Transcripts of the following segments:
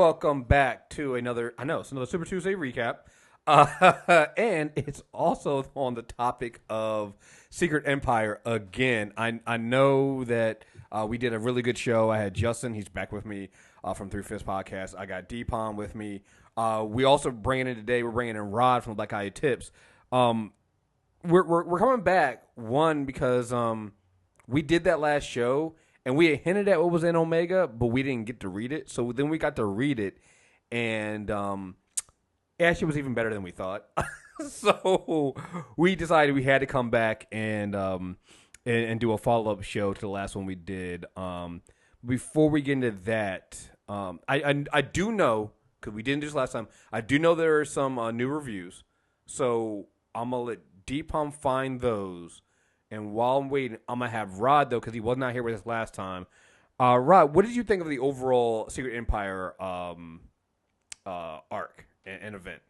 welcome back to it's another Super Tuesday recap. And it's also on the topic of Secret Empire again. I know that we did a really good show. I had Justin, he's back with me from Three Fifths Podcast. I got Deepon with me. We also bringing in today, we're bringing in Rod from Black Eye Tips. We're coming back, one, because we did that last show. And we had hinted at what was in Omega, but we didn't get to read it. So then we got to read it, and it actually was even better than we thought. So we decided we had to come back and do a follow-up show to the last one we did. Before we get into that, I do know, because we didn't do this last time, I do know there are some new reviews. So I'm going to let Deepam find those. And while I'm waiting, I'm going to have Rod, though, because he was not here with us last time. Rod, what did you think of the overall Secret Empire arc and event?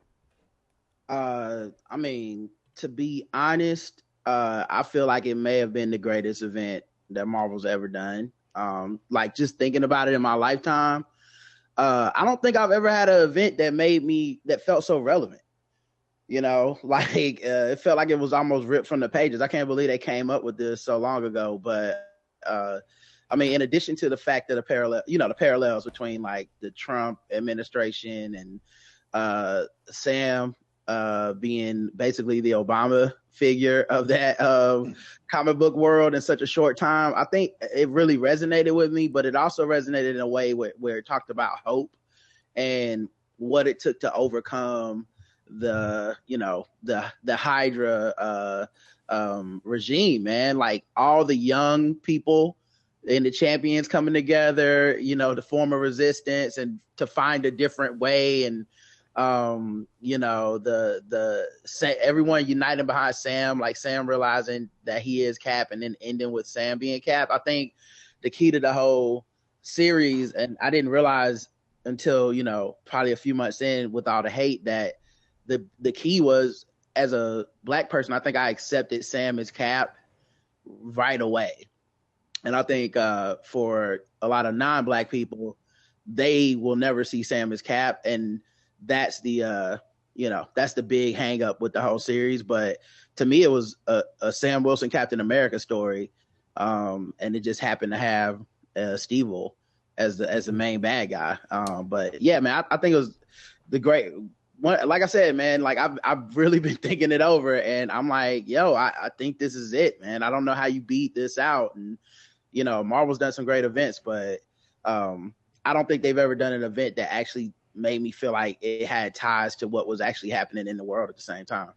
I mean, to be honest, I feel like it may have been the greatest event that Marvel's ever done. Like, just thinking about it in my lifetime, I don't think I've ever had an event that felt so relevant. You know, like it felt like it was almost ripped from the pages. I can't believe they came up with this so long ago. But I mean, in addition to the fact that the parallels between like the Trump administration and Sam being basically the Obama figure of that comic book world in such a short time, I think it really resonated with me. But it also resonated in a way where it talked about hope and what it took to overcome the Hydra regime, man. Like all the young people and the champions coming together, to form a resistance and to find a different way, and everyone uniting behind Sam, like Sam realizing that he is Cap, and then ending with Sam being Cap. I think the key to the whole series, and I didn't realize until probably a few months in with all the hate, that the key was, as a Black person, I think I accepted Sam as Cap right away. And I think for a lot of non-Black people, they will never see Sam as Cap. And that's the big hang up with the whole series. But to me, it was a Sam Wilson Captain America story. And it just happened to have Steve-O as the main bad guy. But yeah, man, I think it was the great one. Like I said, man, like I've really been thinking it over, and I'm like, yo, I think this is it, man. I don't know how you beat this out. And Marvel's done some great events, but I don't think they've ever done an event that actually made me feel like it had ties to what was actually happening in the world at the same time.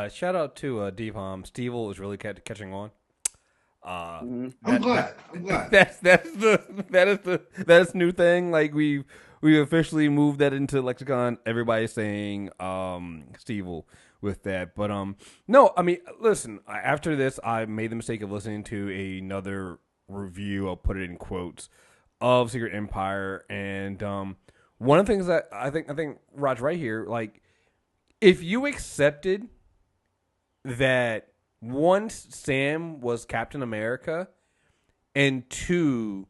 Shout out to Deepam. Steve-O is really catching on. I'm glad. That's new thing. Like we officially moved that into lexicon. Everybody's saying Steve-O with that. But no, I mean, listen, after this I made the mistake of listening to another review, I'll put it in quotes, of Secret Empire, and one of the things that I think Raj right here, like, if you accepted that one, Sam was Captain America, and two,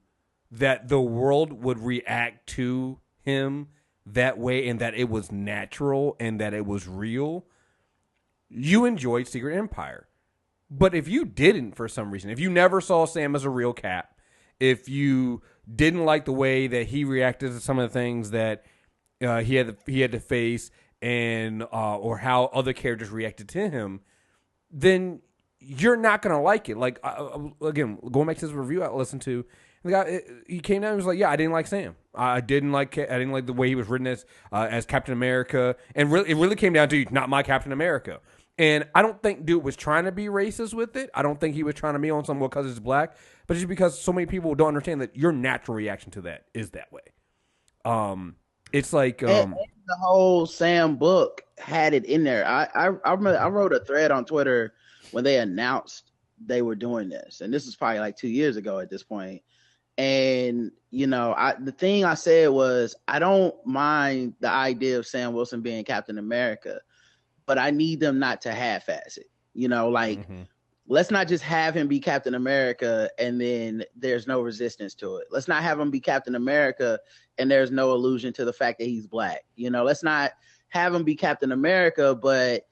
that the world would react to him that way and that it was natural and that it was real, you enjoyed Secret Empire. But if you didn't, for some reason, if you never saw Sam as a real Cap, if you didn't like the way that he reacted to some of the things that he had to face, and or how other characters reacted to him, then you're not gonna like it. Like again, going back to this review I listened to, the guy, he came down and was like, "Yeah, I didn't like Sam. I didn't like the way he was written as Captain America, and it really came down to not my Captain America." And I don't think dude was trying to be racist with it. I don't think he was trying to be on something because it's Black, but just because so many people don't understand that your natural reaction to that is that way. It's like and the whole Sam book had it in there. I remember I wrote a thread on Twitter when they announced they were doing this, and this is probably like 2 years ago at this point. And the thing I said was, I don't mind the idea of Sam Wilson being Captain America, but I need them not to half-ass it. let's not just have him be Captain America and then there's no resistance to it. Let's not have him be Captain America and there's no allusion to the fact that he's black. You know, let's not have him be Captain America, but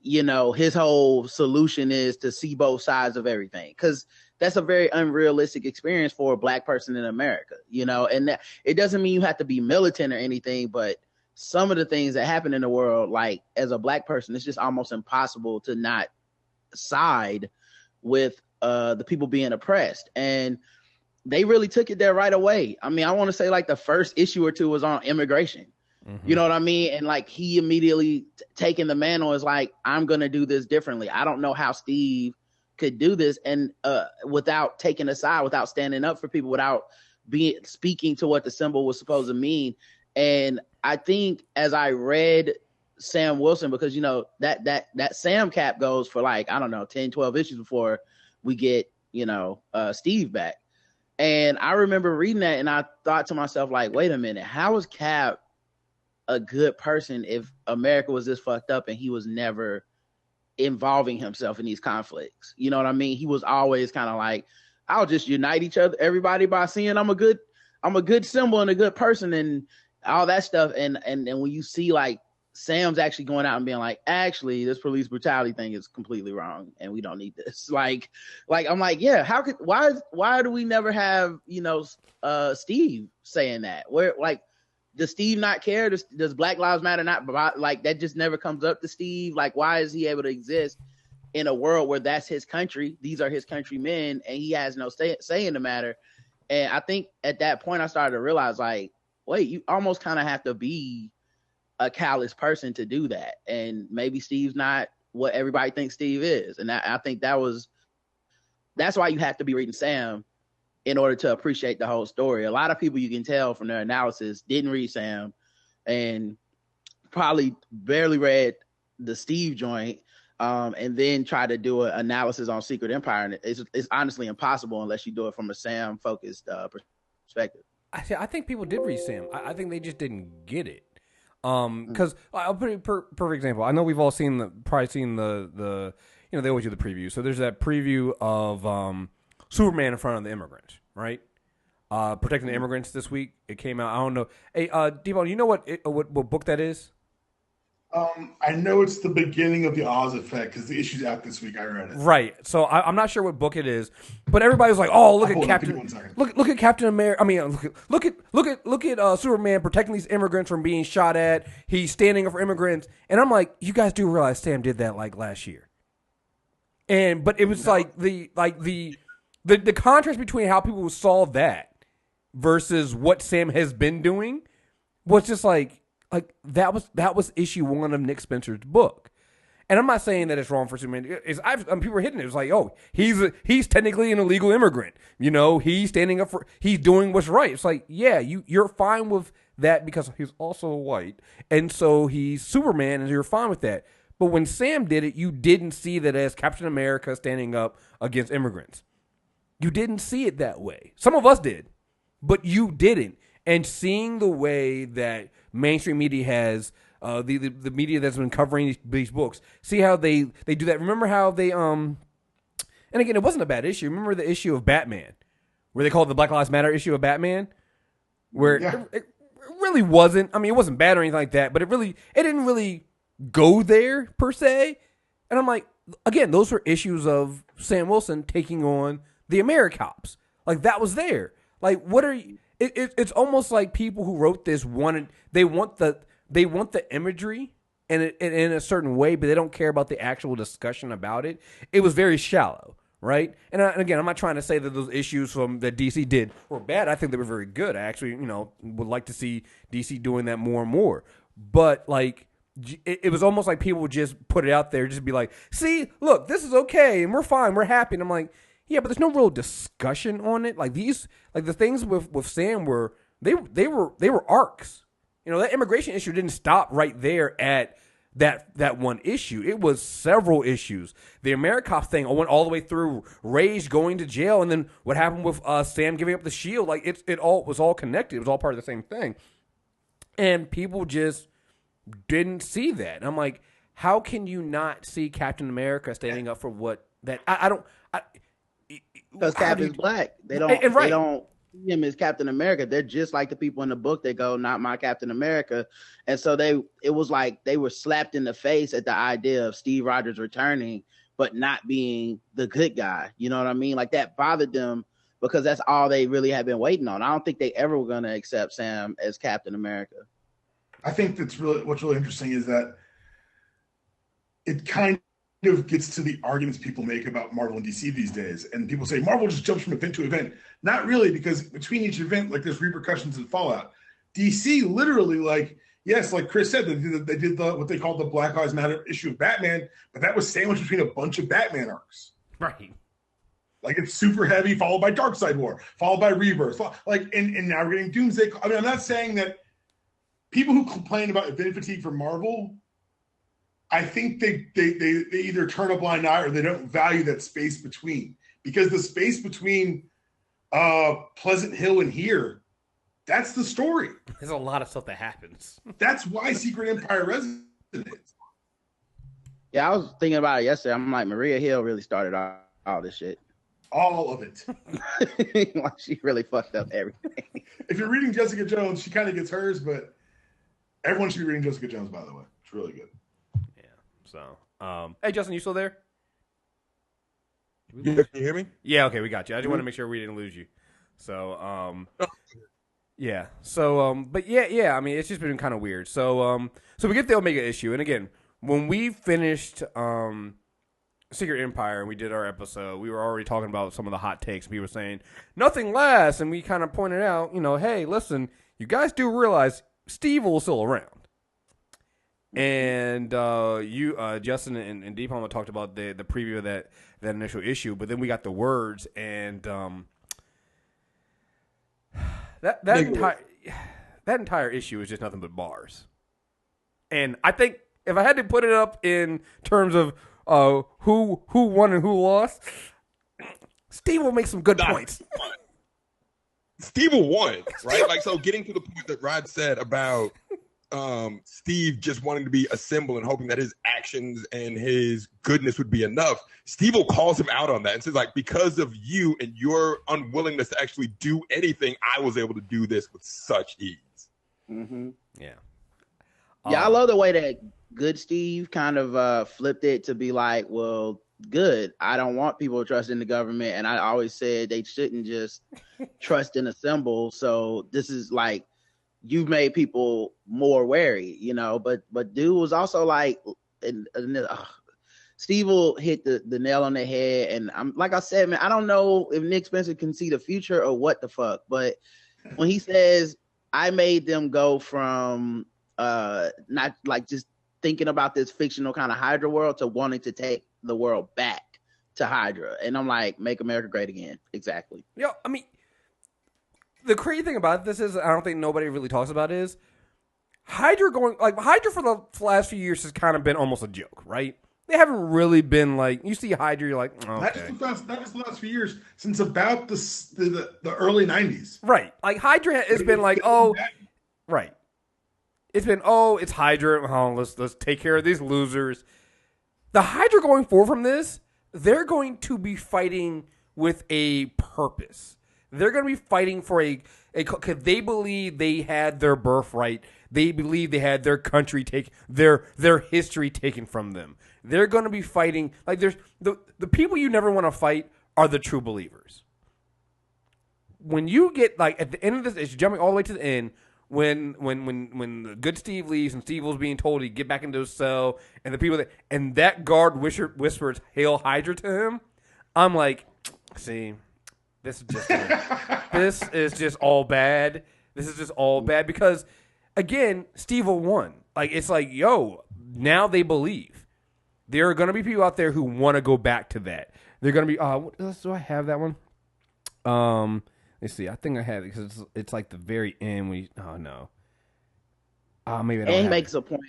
you know, his whole solution is to see both sides of everything. Because that's a very unrealistic experience for a black person in America, you know, and that, it doesn't mean you have to be militant or anything, but some of the things that happen in the world, like as a black person, it's just almost impossible to not side with the people being oppressed. And they really took it there right away. I mean, I want to say like the first issue or two was on immigration. Mm-hmm. You know what I mean? And like he immediately taking the mantle is like, I'm going to do this differently. I don't know how Steve could do this and without taking a side, without standing up for people, without speaking to what the symbol was supposed to mean. And I think as I read Sam Wilson, because you know that Sam cap goes for like, I don't know, 10, 12 issues before we get, you know, Steve back. And I remember reading that and I thought to myself, like, wait a minute, how is Cap a good person if America was this fucked up and he was never involving himself in these conflicts? You know what I mean? He was always kind of like, I'll just unite everybody by seeing I'm a good symbol and a good person and all that stuff. And when you see like Sam's actually going out and being like, actually, this police brutality thing is completely wrong and we don't need this. Like I'm like, yeah, why do we never have, you know, Steve saying that? Where like, does Steve not care? Does Black Lives Matter not? Like that just never comes up to Steve. Like, why is he able to exist in a world where that's his country? These are his countrymen, and he has no say in the matter. And I think at that point, I started to realize, like, wait, you almost kind of have to be a callous person to do that. And maybe Steve's not what everybody thinks Steve is. And I think that's why you have to be reading Sam in order to appreciate the whole story. A lot of people, you can tell from their analysis, didn't read Sam and probably barely read the Steve joint, and then try to do an analysis on Secret Empire. And it's honestly impossible unless you do it from a Sam-focused perspective. I think people did read Sam. I think they just didn't get it. Because I'll put a perfect example. I know we've all probably seen the you know, they always do the preview. So there's that preview of Superman in front of the immigrants, right? Protecting the immigrants this week. It came out. I don't know. Hey, Devon, you know what book that is? I know it's the beginning of the Oz Effect because the issue's out this week. I read it. Right. So I'm not sure what book it is, but everybody's like, "Oh, look at Captain! Look at Captain America! I mean, look at Superman protecting these immigrants from being shot at. He's standing up for immigrants." And I'm like, "You guys do realize Sam did that like last year?" But it was the contrast between how people saw that versus what Sam has been doing was just like that was issue 1 of Nick Spencer's book. And I'm not saying that it's wrong for Superman. People were hitting it. It's like, oh, he's technically an illegal immigrant. You know, he's standing up he's doing what's right. It's like, yeah, you're fine with that because he's also white, and so he's Superman, and you're fine with that. But when Sam did it, you didn't see that as Captain America standing up against immigrants. You didn't see it that way. Some of us did, but you didn't. And seeing the way that mainstream media has, the media that's been covering these books, see how they do that. Remember how they, and again, it wasn't a bad issue. Remember the issue of Batman, where they called it the Black Lives Matter issue of Batman? Where it really wasn't, I mean, it wasn't bad or anything like that, but it didn't really go there, per se. And I'm like, again, those were issues of Sam Wilson taking on the AmeriCops. Like, that was there. Like, what are you... It's almost like people who wrote this want the imagery in a certain way, but they don't care about the actual discussion about it. It was very shallow, right? And again, I'm not trying to say that those issues that DC did were bad. I think they were very good. I actually, would like to see DC doing that more and more. But like, it was almost like people would just put it out there, just be like, "See, look, this is okay, and we're fine, we're happy." And I'm like, yeah, but there's no real discussion on it. Like the things with Sam were arcs. That immigration issue didn't stop right there at that one issue. It was several issues. The AmeriCop thing went all the way through Rage going to jail, and then what happened with Sam giving up the shield. Like it all was all connected. It was all part of the same thing, and people just didn't see that. And I'm like, how can you not see Captain America standing up for what That I don't. Because Cap is black. They don't. They don't see him as Captain America. They're just like the people in the book. They go, "Not my Captain America," and so it was like they were slapped in the face at the idea of Steve Rogers returning, but not being the good guy. You know what I mean? Like that bothered them because that's all they really had been waiting on. I don't think they ever were going to accept Sam as Captain America. I think what's really interesting is that it kind of gets to the arguments people make about Marvel and DC these days. And people say Marvel just jumps from event to event. Not really, because between each event, like there's repercussions and fallout. DC literally, like, yes, like Chris said, they did what they called the Black Lives Matter issue of Batman, but that was sandwiched between a bunch of Batman arcs. Right. Like it's super heavy, followed by Darkseid War, followed by Rebirth. Like, and now we're getting Doomsday. I mean, I'm not saying that people who complain about event fatigue for Marvel, I think they either turn a blind eye or they don't value that space between. Because the space between Pleasant Hill and here, that's the story. There's a lot of stuff that happens. That's why Secret Empire resonates. Yeah, I was thinking about it yesterday. I'm like, Maria Hill really started all this shit. All of it. Like she really fucked up everything. If you're reading Jessica Jones, she kind of gets hers, but everyone should be reading Jessica Jones, by the way. It's really good. Yeah. So, hey, Justin, you still there? Yeah, can you hear me? Yeah, okay, we got you. I just want to make sure we didn't lose you. So, yeah. So, but yeah. I mean, it's just been kind of weird. So we get the Omega issue, and again, when we finished Secret Empire and we did our episode, we were already talking about some of the hot takes. We were saying nothing lasts, and we kind of pointed out, hey, listen, you guys do realize Steve will still around. And Justin and Deep Palma talked about the preview of that initial issue, but then we got the words, and that entire issue is just nothing but bars. And I think if I had to put it up in terms of who won and who lost, Steve will make some good points. Steve will won, right? Like, so getting to the point that Rod said about Steve just wanting to be a symbol and hoping that his actions and his goodness would be enough. Steve calls him out on that and says, like, because of you and your unwillingness to actually do anything, I was able to do this with such ease. Mm-hmm. Yeah. Yeah, I love the way that Good Steve kind of flipped it to be like, well, good. I don't want people to trust in the government. And I always said they shouldn't just trust in a symbol. So this is like, you've made people more wary, but dude was also like, Steve will hit the nail on the head. And I'm like I said, man, I don't know if Nick Spencer can see the future or what the fuck, but when he says, I made them go from not like just thinking about this fictional kind of Hydra world to wanting to take the world back to Hydra. And I'm like, make America great again. Exactly. Yeah, I mean, the crazy thing about this is, I don't think nobody really talks about is, Hydra for the last few years has kind of been almost a joke, right? They haven't really been like, you see Hydra, you're like, oh, okay. Not just the last few years, since about the early 90s. Right. Like, Hydra has been like, oh, right. It's been, it's Hydra. Oh, let's take care of these losers. The Hydra going forward from this, they're going to be fighting with a purpose. They're going to be fighting for because they believe they had their birthright. They believe they had their country their history taken from them. They're going to be fighting, like, there's the people you never want to fight are the true believers. When you get, like, at the end of this, it's jumping all the way to the end, when the good Steve leaves and Steve was being told to get back into his cell, and the people that guard whispers "Hail Hydra" to him, I'm like, see, this is just all bad. This is just all bad because, again, Steve will won. Like, it's like, yo, now they believe. There are going to be people out there who want to go back to that. They're going to be, what else do I have that one? Let's see. I think I had it because it's like the very end. Maybe I don't. And he makes a point.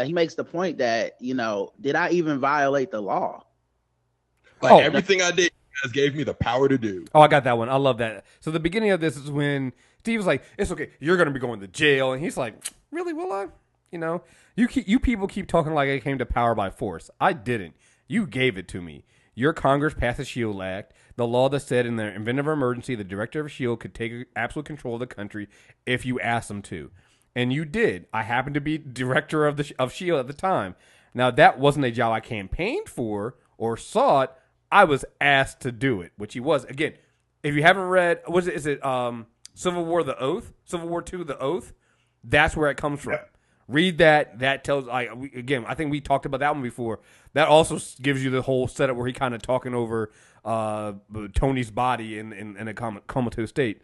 He makes the point that, did I even violate the law? Like, everything I did, you guys gave me the power to do. Oh, I got that one. I love that. So the beginning of this is when Steve's like, "It's okay. You're going to be going to jail," and he's like, "Really? Will I? You people keep talking like I came to power by force. I didn't. You gave it to me. Your Congress passed the S.H.I.E.L.D. Act, the law that said in the event of emergency, the director of S.H.I.E.L.D. could take absolute control of the country if you asked them to. And you did. I happened to be director of S.H.I.E.L.D. at the time. Now, that wasn't a job I campaigned for or sought. I was asked to do it, which he was. Again, if you haven't read, is it Civil War The Oath? Civil War II The Oath? That's where it comes from. Yep. Read that. That tells. I think we talked about that one before. That also gives you the whole setup where he kind of talking over Tony's body in a comatose state.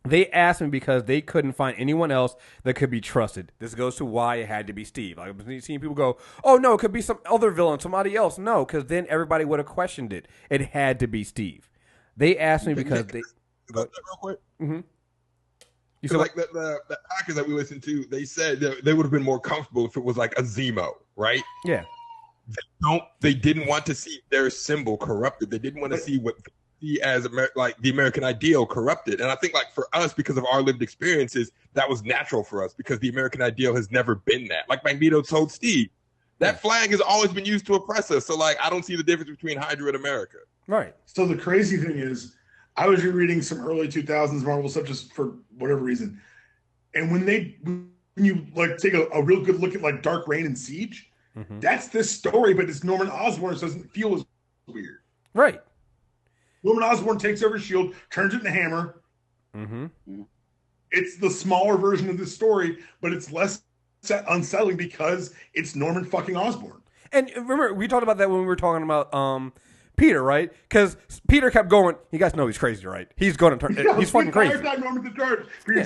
They asked me because they couldn't find anyone else that could be trusted. This goes to why it had to be Steve. I've been seeing people go, "Oh no, it could be some other villain, somebody else." No, because then everybody would have questioned it. It had to be Steve. They asked me because they. Real quick. Mm-hmm. So like the Packers that we listened to, they said that they would have been more comfortable if it was like a Zemo, right? Yeah. They didn't want to see their symbol corrupted. They didn't want to see what they see as like the American ideal corrupted. And I think like for us, because of our lived experiences, that was natural for us because the American ideal has never been that. Like Magneto told Steve, that flag has always been used to oppress us. So like I don't see the difference between Hydra and America. Right. So the crazy thing is, I was rereading some early 2000s Marvel stuff just for whatever reason. And when you like take a real good look at like Dark Reign and Siege, that's this story, but it's Norman Osborn, so it doesn't feel as weird. Right. Norman Osborn takes over S.H.I.E.L.D., turns it into Hammer. Mm-hmm. It's the smaller version of this story, but it's less unsettling because it's Norman fucking Osborn. And remember, we talked about that when we were talking about Peter, right? Because Peter kept going. You guys know he's crazy, right? He's going to turn. Yeah, he's fucking crazy. Peter's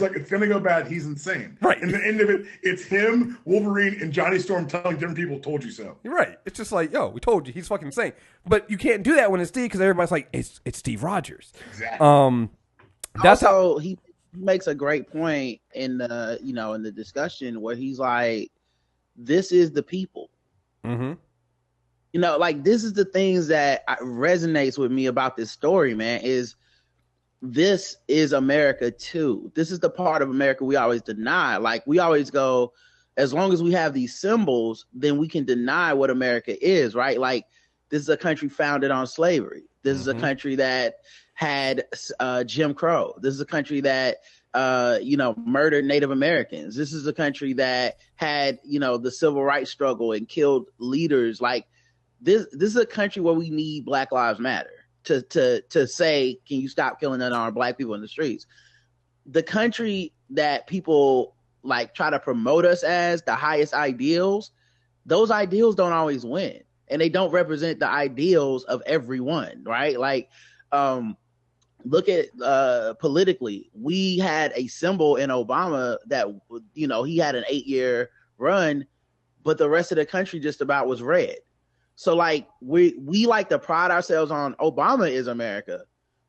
like, it's going to go bad. He's insane. Right. And the end of it, it's him, Wolverine, and Johnny Storm telling different people, "Told you so." You're right. It's just like, yo, we told you. He's fucking insane. But you can't do that when it's Steve because everybody's like, it's Steve Rogers. Exactly. That's also, he makes a great point in the in the discussion where he's like, "This is the people." Mm-hmm. Like this is the things that resonates with me about this story, man, is this is America too. This is the part of America we always deny. Like we always go, as long as we have these symbols, then we can deny what America is, right? Like this is a country founded on slavery. This is a country that had Jim Crow. This is a country that murdered Native Americans. This is a country that had, the civil rights struggle and killed leaders. Like this is a country where we need Black Lives Matter to say, can you stop killing unarmed Black people in the streets? The country that people like try to promote us as the highest ideals, those ideals don't always win, and they don't represent the ideals of everyone, right? Like, look at politically, we had a symbol in Obama that, he had an 8-year run, but the rest of the country just about was red. So like we like to pride ourselves on Obama is America,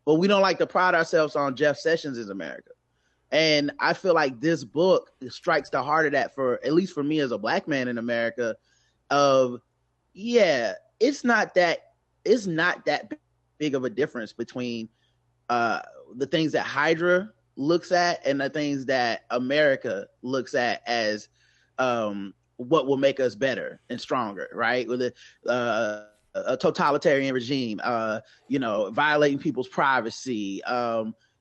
but we don't like to pride ourselves on Jeff Sessions is America. And I feel like this book strikes the heart of that, for at least for me as a Black man in America, of it's not that big of a difference between the things that Hydra looks at and the things that America looks at as what will make us better and stronger, right? With a totalitarian regime, violating people's privacy.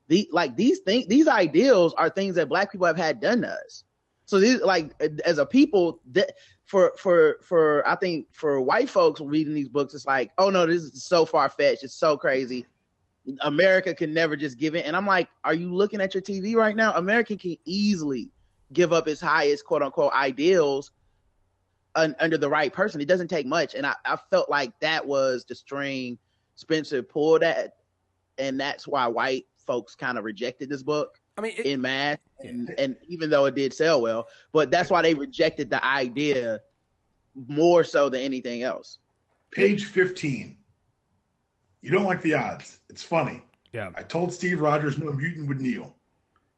These ideals are things that Black people have had done to us. So these, like, as a people, that for I think for white folks reading these books, it's like, oh no, this is so far fetched. It's so crazy. America can never just give in. And I'm like, are you looking at your TV right now? America can easily give up its highest quote unquote ideals under the right person. It doesn't take much. And I felt like that was the string Spencer pulled at. And that's why white folks kind of rejected this book. I mean, in mass, and even though it did sell well, but that's why they rejected the idea more so than anything else. Page 15. You don't like the odds. It's funny. Yeah. I told Steve Rogers no mutant would kneel.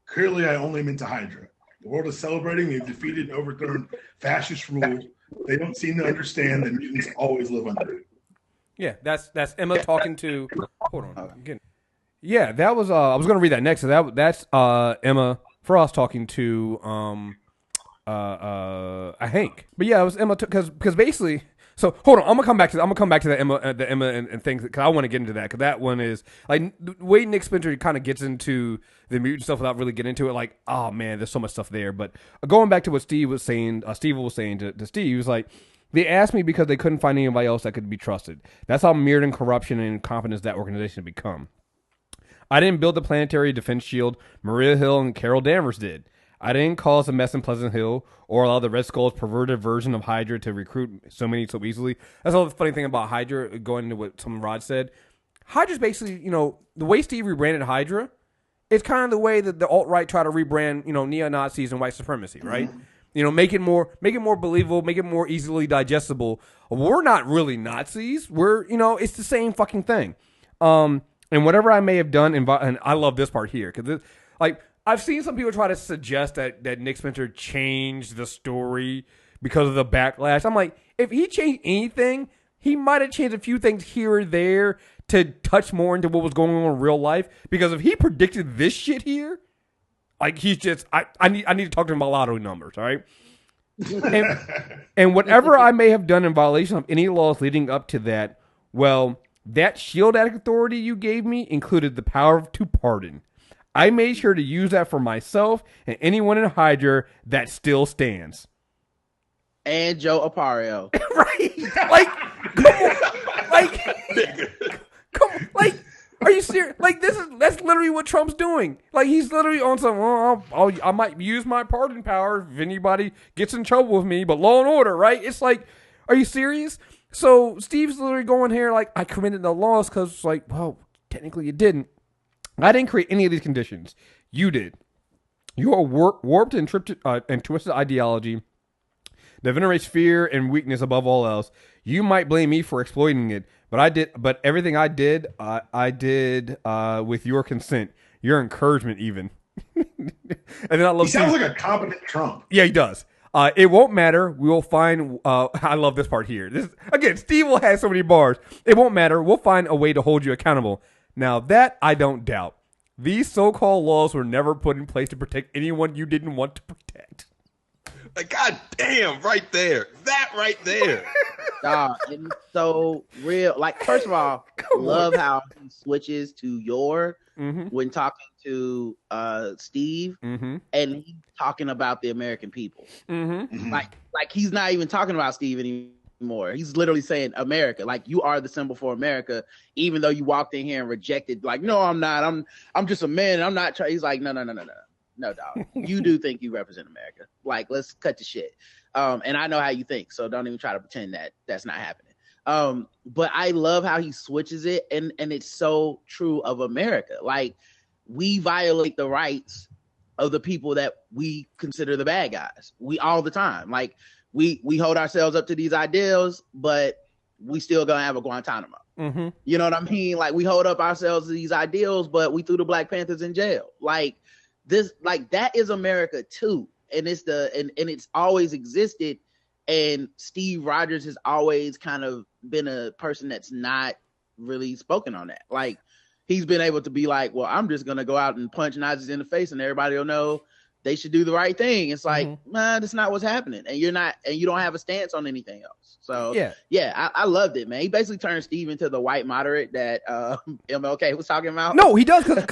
Clearly, I only meant to Hydra. The world is celebrating. They've defeated and overthrown fascist rule. They don't seem to understand that mutants always live under it. Yeah, that's Emma talking to. Hold on. Again. Yeah, that was. I was going to read that next. So that's Emma Frost talking to Hank. But yeah, it was Emma because basically So hold on, I'm gonna come back to the Emma and things because I want to get into that because that one is like the way Nick Spencer kind of gets into the mutant stuff without really getting into it. Like, oh man, there's so much stuff there. But going back to what Steve was saying to Steve, he was like, they asked me because they couldn't find anybody else that could be trusted. That's how mirrored in corruption and incompetence that organization had become. I didn't build the planetary defense shield. Maria Hill and Carol Danvers did. I didn't cause a mess in Pleasant Hill or allow the Red Skull's perverted version of Hydra to recruit so many so easily. That's all the funny thing about Hydra, going into what some Rod said. Hydra's basically, the way Steve rebranded Hydra, it's kind of the way that the alt-right try to rebrand, neo-Nazis and white supremacy, right? Mm-hmm. Make it more believable, make it more easily digestible. We're not really Nazis. We're, it's the same fucking thing. And whatever I may have done, and I love this part here, because I've seen some people try to suggest that Nick Spencer changed the story because of the backlash. I'm like, if he changed anything, he might have changed a few things here or there to touch more into what was going on in real life. Because if he predicted this shit here, like he's just, I need to talk to him about lottery numbers, all right? and whatever I may have done in violation of any laws leading up to that, well, that Shield Act authority you gave me included the power to pardon. I made sure to use that for myself and anyone in Hydra that still stands. And Joe Aparo. Right? Like, come on. Like, are you serious? Like, that's literally what Trump's doing. Like, he's literally on some, I might use my pardon power if anybody gets in trouble with me, but law and order, right? It's like, are you serious? So Steve's literally going here like, I committed the laws because it's like, well, technically you didn't. I didn't create any of these conditions. You did. Your warped and twisted ideology that venerates fear and weakness above all else. You might blame me for exploiting it, but I did. But everything I did with your consent, your encouragement, even. And then I love. He sounds like a competent Trump. Yeah, he does. It won't matter. We will find. I love this part here. Again, Steve will have so many bars. It won't matter. We'll find a way to hold you accountable. Now, that I don't doubt. These so-called laws were never put in place to protect anyone you didn't want to protect. Like, God damn, right there. That right there. It's so real. Like, first of all, love how he switches to your when talking to Steve, and he's talking about the American people. Like he's not even talking about Steve anymore. He's literally saying America, like you are the symbol for America, even though you walked in here and rejected, like, no, I'm not. I'm just a man. I'm not trying. He's like, no, dog. You do think you represent America. Like, let's cut the shit. And I know how you think, so don't even try to pretend that that's not happening. But I love how he switches it, and it's so true of America. Like, we violate the rights of the people that we consider the bad guys. We all the time. Like, we hold ourselves up to these ideals, but we still gonna have a Guantanamo. You know what I mean? Like, we hold up ourselves to these ideals, but we threw the Black Panthers in jail. Like this, like that is America too. And it's and it's always existed. And Steve Rogers has always kind of been a person that's not really spoken on that. Like, he's been able to be like, well, I'm just gonna go out and punch Nazis in the face and everybody will know they should do the right thing. It's like, nah, that's not what's happening. And you don't have a stance on anything else. So yeah, I loved it, man. He basically turned Steve into the white moderate that MLK was talking about. No, he does. That's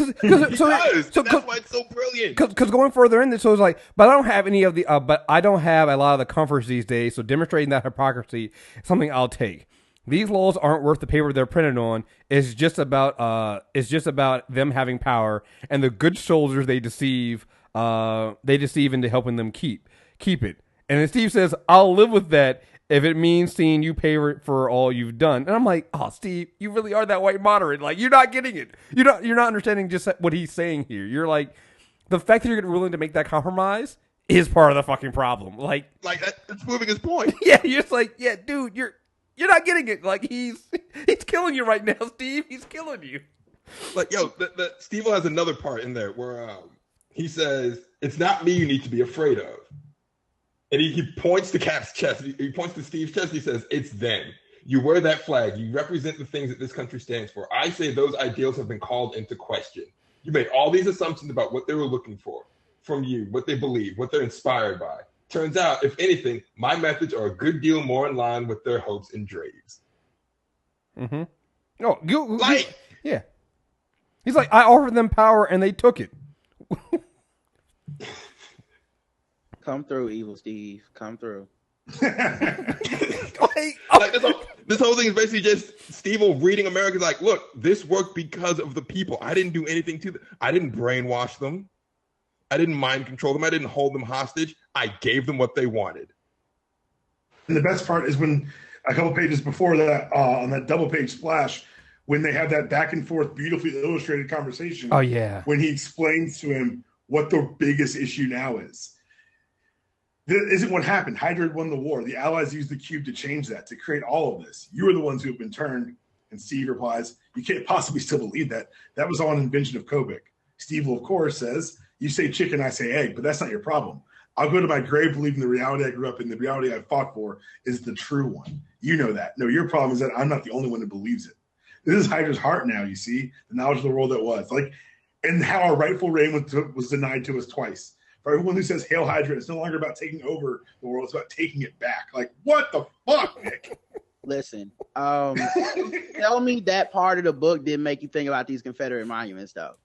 why it's so brilliant. Because going further in this, so it's like, but I don't have any of the, but I don't have a lot of the comforts these days. So demonstrating that hypocrisy is something I'll take. These laws aren't worth the paper they're printed on. It's just about them having power and the good soldiers they deceive into helping them keep it. And then Steve says, I'll live with that if it means seeing you pay for all you've done. And I'm like, oh, Steve, you really are that white moderate. Like, you're not getting it. You're not understanding just what he's saying here. You're like, the fact that you're willing to make that compromise is part of the fucking problem. Like that's moving his point. Yeah, you're just like, yeah, dude, you're not getting it. Like, he's killing you right now, Steve. He's killing you. Like, yo, Steve has another part in there where he says, it's not me you need to be afraid of. And he points to Cap's chest. He points to Steve's chest. He says, it's them. You wear that flag. You represent the things that this country stands for. I say those ideals have been called into question. You made all these assumptions about what they were looking for from you, what they believe, what they're inspired by. Turns out, if anything, my methods are a good deal more in line with their hopes and dreams. Mm-hmm. Oh, Like, yeah. He's like, I offered them power and they took it. Come through, Evil Steve. Come through. Like this whole thing is basically just Steve reading America's like, look, this worked because of the people. I didn't do anything to them. I didn't brainwash them. I didn't mind control them. I didn't hold them hostage. I gave them what they wanted. And the best part is when a couple pages before that, on that double page splash, when they have that back and forth, beautifully illustrated conversation. Oh, yeah. When he explains to him what the biggest issue now is. That isn't what happened. Hydra had won the war. The Allies used the cube to change that, to create all of this. You are the ones who have been turned. And Steve replies, you can't possibly still believe that. That was all an invention of Kobik. Steve will, of course, says, you say chicken, I say egg, but that's not your problem. I'll go to my grave believing the reality I grew up in, the reality I fought for is the true one. You know that. No, your problem is that I'm not the only one who believes it. This is Hydra's heart now, you see, the knowledge of the world that was. Like, and how our rightful reign was denied to us twice. For everyone who says Hail Hydra, it's no longer about taking over the world, it's about taking it back. Like, what the fuck, Nick? Listen, tell me that part of the book didn't make you think about these Confederate monuments, though.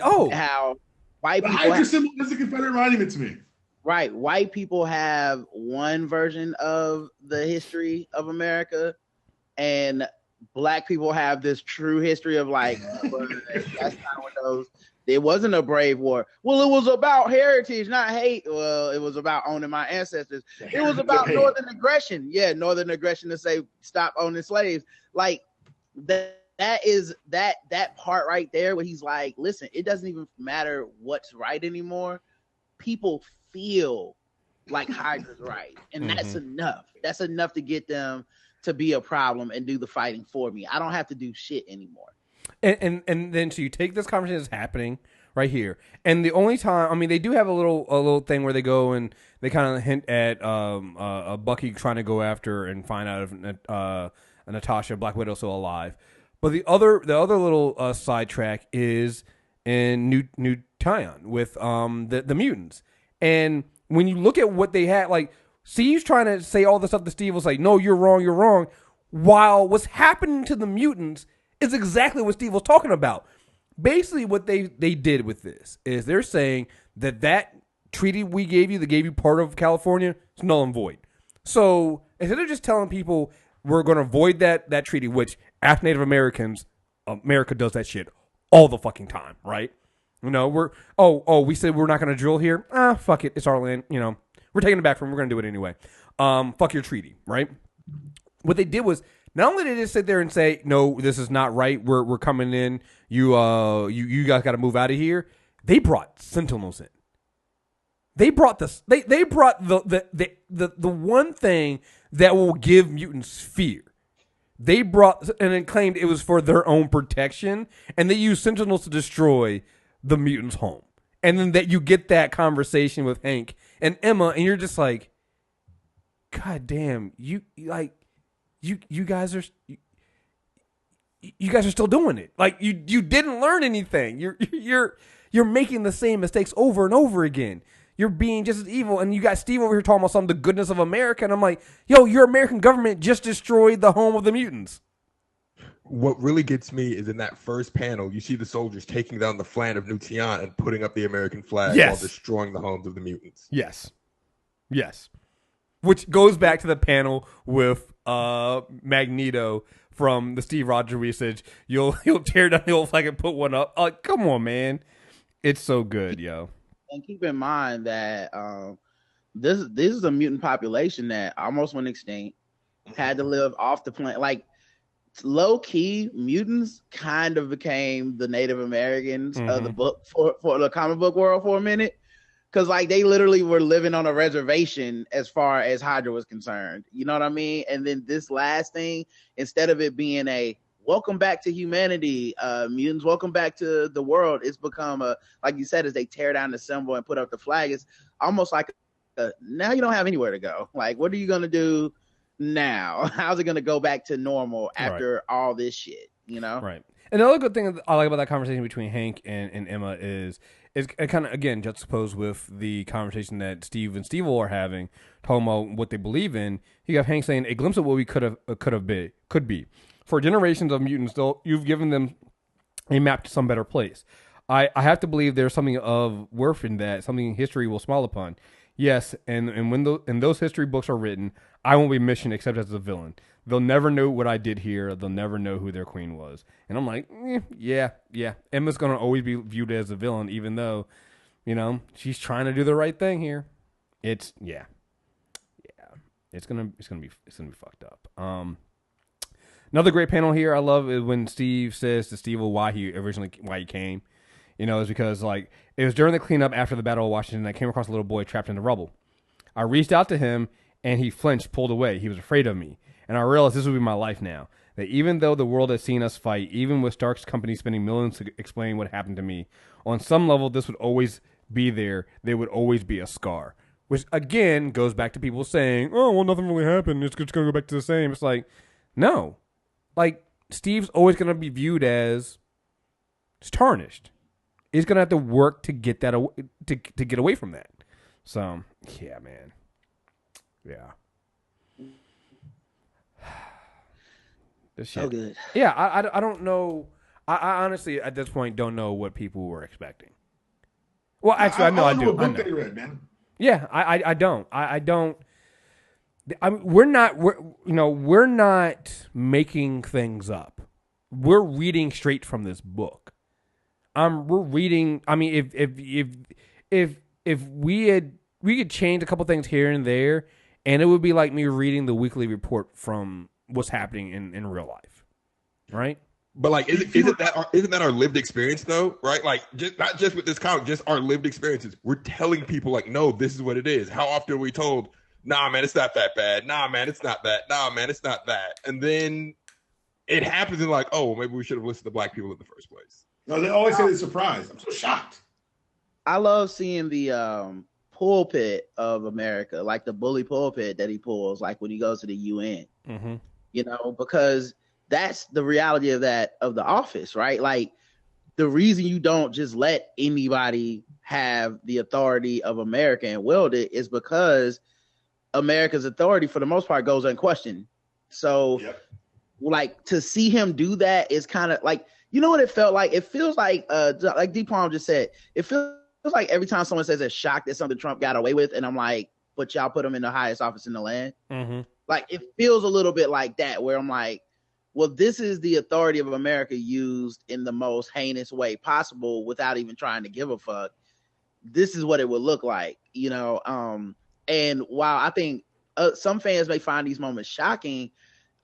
Oh. How white The people Hydra symbol is a Confederate monument to me. right, white people have one version of the history of America, and black people have this true history of like, that's not what those. It wasn't a brave war. Well, it was about heritage, not hate. Well, it was about owning my ancestors. It was about northern aggression. Yeah, northern aggression to say stop owning slaves. Like that is that part right there where he's like, listen, it doesn't even matter what's right anymore. People feel like Hydra's right, and that's enough. That's enough to get them to be a problem and do the fighting for me. I don't have to do shit anymore. And then so you take this conversation that's happening right here, and the only time, I mean, they do have a little thing where they go and they kind of hint at Bucky trying to go after and find out if Natasha Black Widow still alive. But the other little sidetrack is in New Tyon with the mutants, and when you look at what they had, like Steve's trying to say all the stuff that Steve was like, no, you're wrong, while what's happening to the mutants is exactly what Steve was talking about. Basically, what they did with this is they're saying that treaty we gave you, that gave you part of California, is null and void. So instead of just telling people we're going to void that treaty, which after Native Americans, America does that shit all the fucking time, right? You know, we said we're not going to drill here. Fuck it, it's our land. You know, we're taking it back from. We're going to do it anyway. Fuck your treaty, right? What they did was, not only did they just sit there and say, no, this is not right, we're coming in, you guys got to move out of here. They brought Sentinels in. They brought this. They brought the one thing that will give mutants fear. They brought and then claimed it was for their own protection, and they used Sentinels to destroy the mutants' home. And then that you get that conversation with Hank and Emma, and you're just like, God damn, you guys are still doing it. Like you didn't learn anything. You're making the same mistakes over and over again. You're being just as evil, and you got Steve over here talking about some of the goodness of America, and I'm like, yo, your American government just destroyed the home of the mutants. What really gets me is in that first panel, you see the soldiers taking down the flag of New Tyon and putting up the American flag while destroying the homes of the mutants. Yes. Which goes back to the panel with Magneto from the Steve Rogers research. You'll tear down the old flag and put one up. Come on, man. It's so good, yo. And keep in mind that this is a mutant population that almost went extinct, had to live off the planet. Like low key, mutants kind of became the Native Americans of the book for the comic book world for a minute, because like they literally were living on a reservation as far as Hydra was concerned. You know what I mean? And then this last thing, instead of it being a welcome back to humanity, mutants, welcome back to the world, it's become a, like you said, as they tear down the symbol and put up the flag, it's almost like now you don't have anywhere to go. Like, what are you going to do now? How's it going to go back to normal after all this shit, you know? Right. And the other good thing I like about that conversation between Hank and Emma is it's kind of, again, juxtaposed with the conversation that Steve and Steve are having, talking about what they believe in. You have Hank saying, a glimpse of what we could be. For generations of mutants, though, you've given them a map to some better place. I have to believe there's something of worth in that, something history will smile upon. Yes, and when those history books are written, I won't be mentioned except as a villain. They'll never know what I did here. They'll never know who their queen was. And I'm like, yeah. Emma's going to always be viewed as a villain, even though, she's trying to do the right thing here. It's gonna be fucked up. Another great panel here I love is when Steve says to Steve why he came. Is because it was during the cleanup after the Battle of Washington I came across a little boy trapped in the rubble. I reached out to him and he flinched, pulled away. He was afraid of me. And I realized this would be my life now. That even though the world has seen us fight, even with Stark's company spending millions to explain what happened to me, on some level this would always be there. There would always be a scar. Which, again, goes back to people saying, oh, well, nothing really happened. It's just going to go back to the same. It's like, no. Steve's always going to be viewed as tarnished. He's going to have to work to get that to get away from that. So, yeah, man. Yeah. This shit. So good. Yeah, I don't know. I honestly, at this point, don't know what people were expecting. Well, actually, I know. What book they read, man. Yeah, I don't. I don't. We're not making things up. We're reading straight from this book. We're reading. I mean, if we could change a couple things here and there, and it would be like me reading the weekly report from what's happening in real life, right? But isn't that our lived experience though, right? Not just with this comic, just our lived experiences. We're telling people no, this is what it is. How often are we told, nah, man, it's not that bad. Nah, man, it's not that. Nah, man, it's not that. And then it happens and oh, maybe we should have listened to black people in the first place. No, they always say they're surprised. I'm so shocked. I love seeing the pulpit of America, the bully pulpit that he pulls, when he goes to the UN. Mm-hmm. Because that's the reality of the office, right? The reason you don't just let anybody have the authority of America and wield it is because America's authority, for the most part, goes unquestioned. So, to see him do that is kind of what it felt like? It feels like D. Palm just said, it feels like every time someone says they're shocked that something Trump got away with, and I'm like, but y'all put him in the highest office in the land. Mm-hmm. It feels a little bit like that, where I'm like, well, this is the authority of America used in the most heinous way possible without even trying to give a fuck. This is what it would look like, and while I think some fans may find these moments shocking,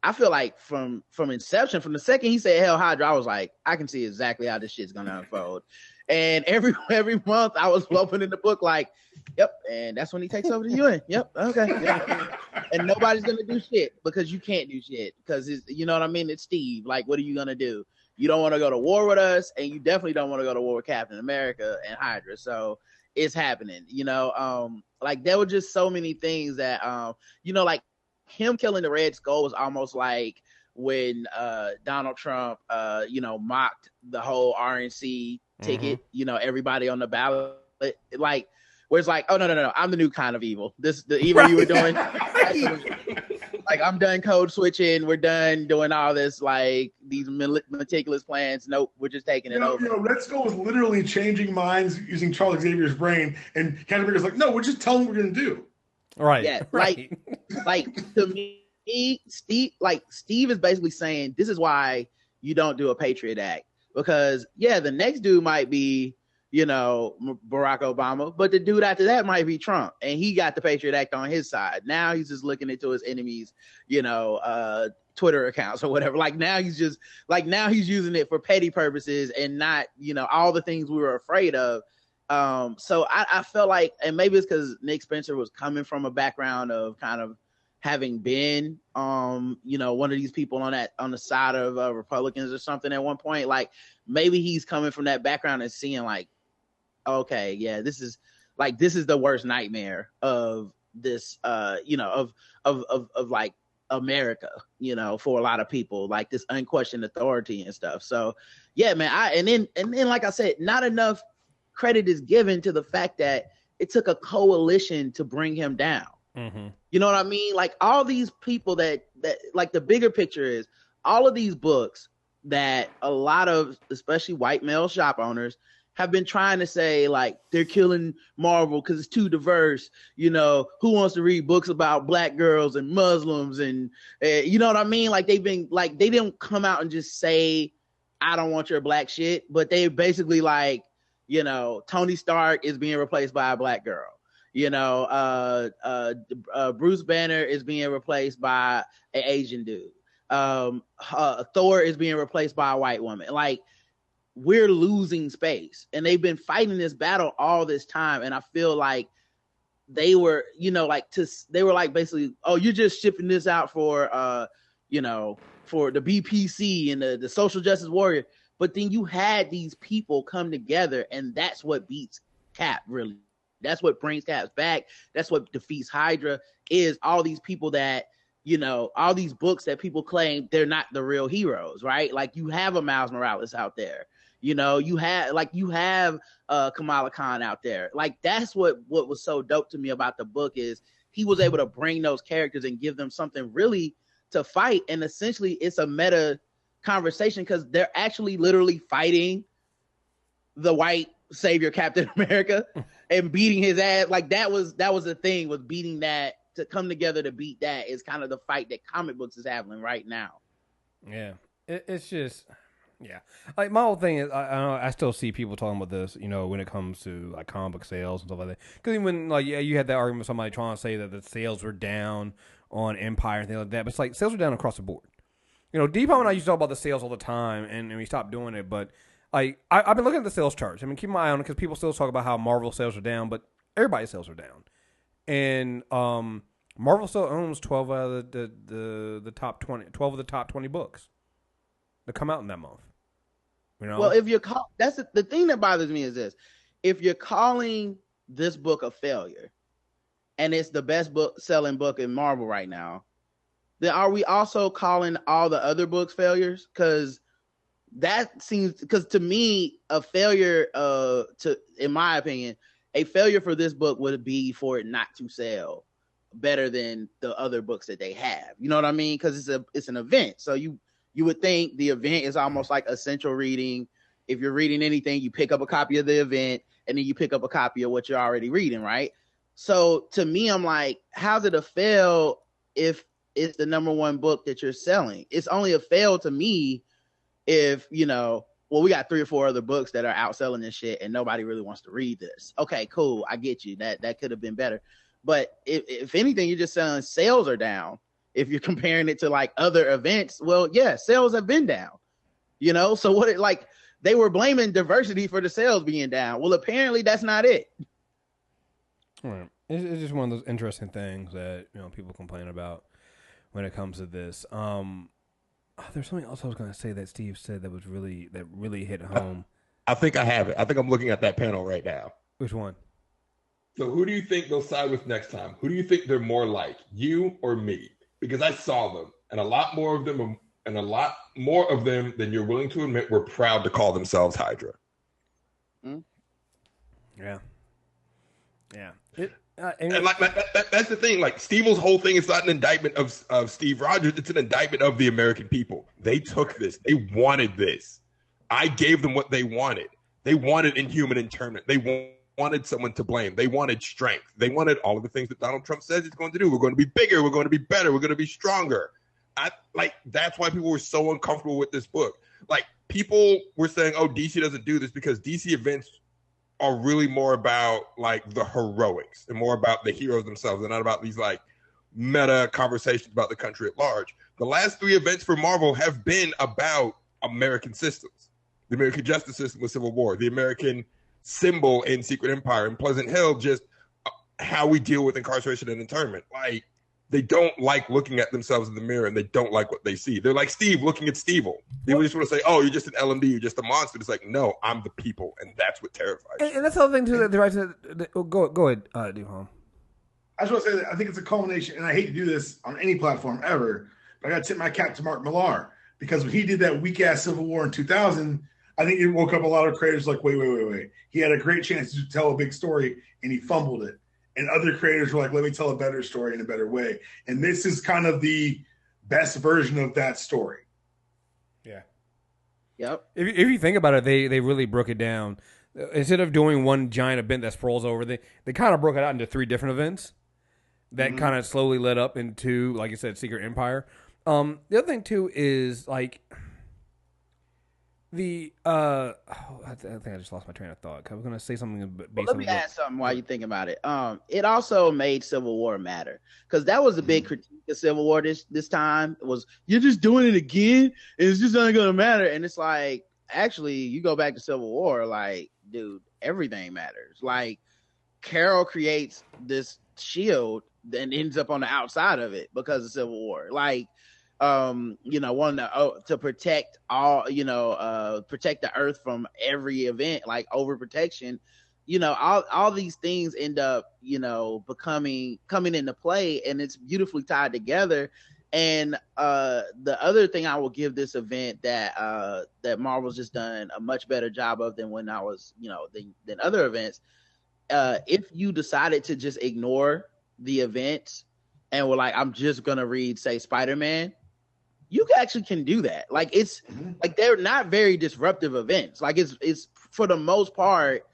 I feel like from inception, from the second he said Hell Hydra, I was like, I can see exactly how this shit's gonna unfold. And every month I was opening the book yep, and that's when he takes over the UN. Yep, okay. Yep. And nobody's gonna do shit because you can't do shit because you know what I mean? It's Steve. What are you gonna do? You don't want to go to war with us, and you definitely don't want to go to war with Captain America and Hydra. So it's happening. There were just so many things that him killing the Red Skull was almost like when Donald Trump mocked the whole RNC ticket, everybody on the ballot, where it's oh no, I'm the new kind of evil. This the evil you were doing. I'm done code switching. We're done doing all this these meticulous plans. Nope, we're just taking it over. Red Skull was literally changing minds using Charles Xavier's brain, and Captain America's no, we're just telling what we're gonna do. Right. Yeah. Right. To me, Steve is basically saying this is why you don't do a Patriot Act, because the next dude might be Barack Obama, but the dude after that might be Trump, and he got the Patriot Act on his side. Now he's just looking into his enemies, Twitter accounts or whatever. Now he's just now he's using it for petty purposes and not all the things we were afraid of. So I felt like, and maybe it's because Nick Spencer was coming from a background of kind of having been, one of these people on the side of Republicans or something at one point. Maybe he's coming from that background and seeing okay, yeah, this is the worst nightmare of this, of America, for a lot of people, this unquestioned authority and stuff. So yeah, man, and then like I said, not enough credit is given to the fact that it took a coalition to bring him down. Mm-hmm. You know what I mean? Like all these people that like the bigger picture is all of these books that a lot of especially white male shop owners have been trying to say like they're killing Marvel because it's too diverse. You know, who wants to read books about black girls and Muslims and you know what I mean? Like they've been like they didn't come out and just say I don't want your black shit, but they basically like, you know, Tony Stark is being replaced by a black girl. You know, Bruce Banner is being replaced by an Asian dude. Thor is being replaced by a white woman. Like, we're losing space, and they've been fighting this battle all this time. And I feel like they were, you know, like they were like basically, oh, you're just shipping this out for, you know, for the BPC and the social justice warrior. But then you had these people come together, and that's what beats Cap, really. That's what brings Caps back. That's what defeats Hydra, is all these people that, you know, all these books that people claim they're not the real heroes, right? Like you have a Miles Morales out there. You know, you have Kamala Khan out there. Like that's what was so dope to me about the book is he was able to bring those characters and give them something really to fight. And essentially it's a meta conversation because they're actually literally fighting the white savior Captain America and beating his ass. Like that was the thing, was beating that, to come together to beat that is kind of the fight that comic books is having right now. Yeah, it's just, yeah. Like my whole thing is, I still see people talking about this, you know, when it comes to like comic book sales and stuff like that. Because even like, yeah, you had that argument with somebody trying to say that the sales were down on Empire and things like that, but it's like sales are down across the board. You know, Depot and I used to talk about the sales all the time, and we stopped doing it. But I've been looking at the sales charts. I mean, keep my eye on it because people still talk about how Marvel sales are down, but everybody's sales are down. And Marvel still owns 12 out of the top 20, 12 of the top 20 books that come out in that month. You know? Well, if you're that's the thing that bothers me is this: if you're calling this book a failure, and it's the best selling book in Marvel right now, then are we also calling all the other books failures? Because to me, a failure, in my opinion, a failure for this book would be for it not to sell better than the other books that they have. You know what I mean? Because it's an event, so you would think the event is almost like essential reading. If you're reading anything, you pick up a copy of the event, and then you pick up a copy of what you're already reading, right? So to me, I'm like, how's it a fail if it's the number one book that you're selling? It's only a fail to me if, you know, well, we got 3 or 4 other books that are outselling this shit and nobody really wants to read this. Okay, cool. I get you. That could have been better. But if anything, you're just selling sales are down. If you're comparing it to like other events, well, yeah, sales have been down, you know? So they were blaming diversity for the sales being down. Well, apparently that's not it. Right. It's just one of those interesting things that, you know, people complain about when it comes to this. There's something else I was going to say that Steve said that really hit home. I think I have it. I think I'm looking at that panel right now. Which one? So who do you think they'll side with next time? Who do you think they're more like, you or me? Because I saw them, and a lot more of them than you're willing to admit were proud to call themselves Hydra. Yeah. Yeah. And like that's the thing. Like Stevel's whole thing is not an indictment of Steve Rogers. It's an indictment of the American people. They took this. They wanted this. I gave them what they wanted. They wanted inhuman internment. They wanted someone to blame. They wanted strength. They wanted all of the things that Donald Trump says he's going to do. We're going to be bigger. We're going to be better. We're going to be stronger. That's why people were so uncomfortable with this book. Like people were saying, oh, DC doesn't do this because DC events are really more about like the heroics and more about the heroes themselves and not about these like meta conversations about the country at large. The last 3 events for Marvel have been about American systems. The American justice system with Civil War, the American symbol in Secret Empire, and Pleasant Hill, just how we deal with incarceration and internment. Like they don't like looking at themselves in the mirror and they don't like what they see. They're like Steve looking at Steve-O. They just want to say, oh, you're just an LMD, you're just a monster. It's like, no, I'm the people. And that's what terrifies me. And that's the other thing, too, that the writer said. Go ahead, Duham. I just want to say that I think it's a culmination, and I hate to do this on any platform ever, but I got to tip my cap to Mark Millar, because when he did that weak-ass Civil War in 2000, I think it woke up a lot of creators like, wait. He had a great chance to tell a big story and he fumbled it. And other creators were like, let me tell a better story in a better way. And this is kind of the best version of that story. Yeah. Yep. If you think about it, they really broke it down. Instead of doing one giant event that sprawls over, they kind of broke it out into 3 different events that kind of slowly led up into, like you said, Secret Empire. The other thing too is like the I think I just lost my train of thought. I was going to say something based Let on me add something while you think about it. It also made Civil War matter because that was a big critique of Civil War this time. It was, you're just doing it again and it's just not gonna matter. And it's like, actually, you go back to Civil War, like, dude, everything matters. Like, Carol creates this shield and ends up on the outside of it because of Civil War. Like, wanting to protect all, protect the earth from every event, like overprotection. All these things end up, coming into play, and it's beautifully tied together. And the other thing I will give this event that Marvel's just done a much better job of than when I was, than other events. If you decided to just ignore the events and were like, I'm just gonna read, say, Spider-Man, you actually can do that. Like, it's like, they're not very disruptive events. Like, it's for the most part,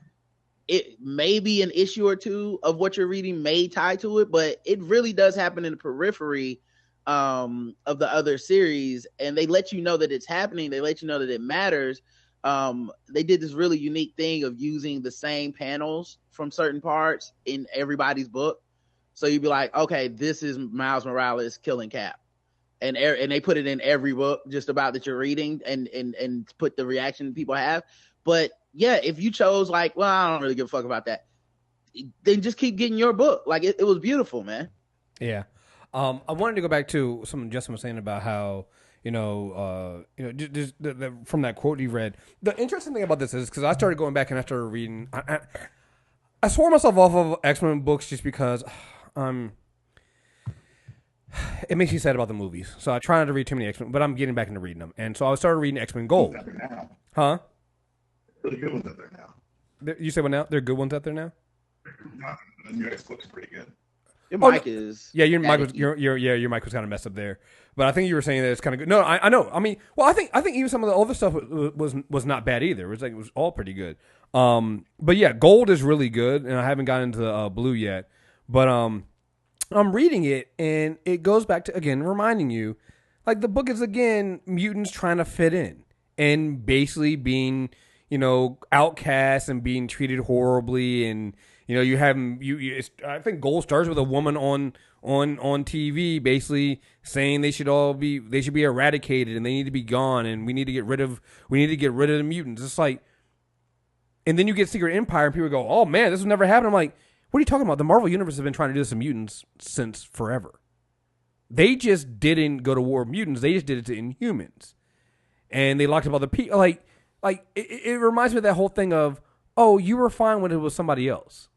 it may be an issue or two of what you're reading may tie to it, but it really does happen in the periphery of the other series, and they let you know that it's happening. They let you know that it matters. They did this really unique thing of using the same panels from certain parts in everybody's book. So you'd be like, okay, this is Miles Morales killing Cap. And they put it in every book just about that you're reading and put the reaction people have. But yeah, if you chose like, well, I don't really give a fuck about that, then just keep getting your book. Like, it was beautiful, man. Yeah. I wanted to go back to something Justin was saying about how, just from that quote you read. The interesting thing about this is because I started going back and I started reading. I swore myself off of X-Men books just because it makes me sad about the movies. So I try not to read too many X-Men, but I'm getting back into reading them. And so I started reading X-Men Gold. Huh? Really good ones out there now. You say what now? There are good ones out there now? The new X looks pretty good. Your mic is... Yeah, your mic was kind of messed up there. But I think you were saying that it's kind of good. No, I know. I mean, well, I think even some of the other stuff was not bad either. It was all pretty good. But yeah, Gold is really good, and I haven't gotten into Blue yet. But I'm reading it, and it goes back to, again, reminding you, like, the book is, again, mutants trying to fit in and basically being, outcast and being treated horribly, and you have I think Gold starts with a woman on TV basically saying they should be eradicated and they need to be gone and we need to get rid of the mutants. It's like, and then you get Secret Empire and people go, oh man, this will never happen. I'm like, what are you talking about? The Marvel Universe has been trying to do this to mutants since forever. They just didn't go to war with mutants. They just did it to Inhumans, and they locked up other people. Like it reminds me of that whole thing of, oh, you were fine when it was somebody else.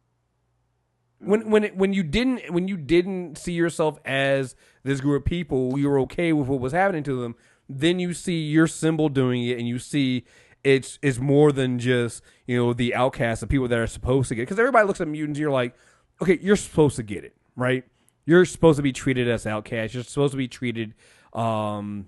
When you didn't see yourself as this group of people, you were okay with what was happening to them. Then you see your symbol doing it, and you see it's more than just the outcasts, the people that are supposed to get it. Because everybody looks at mutants, you're like, okay, you're supposed to get it, right? You're supposed to be treated as outcasts. You're supposed to be treated, and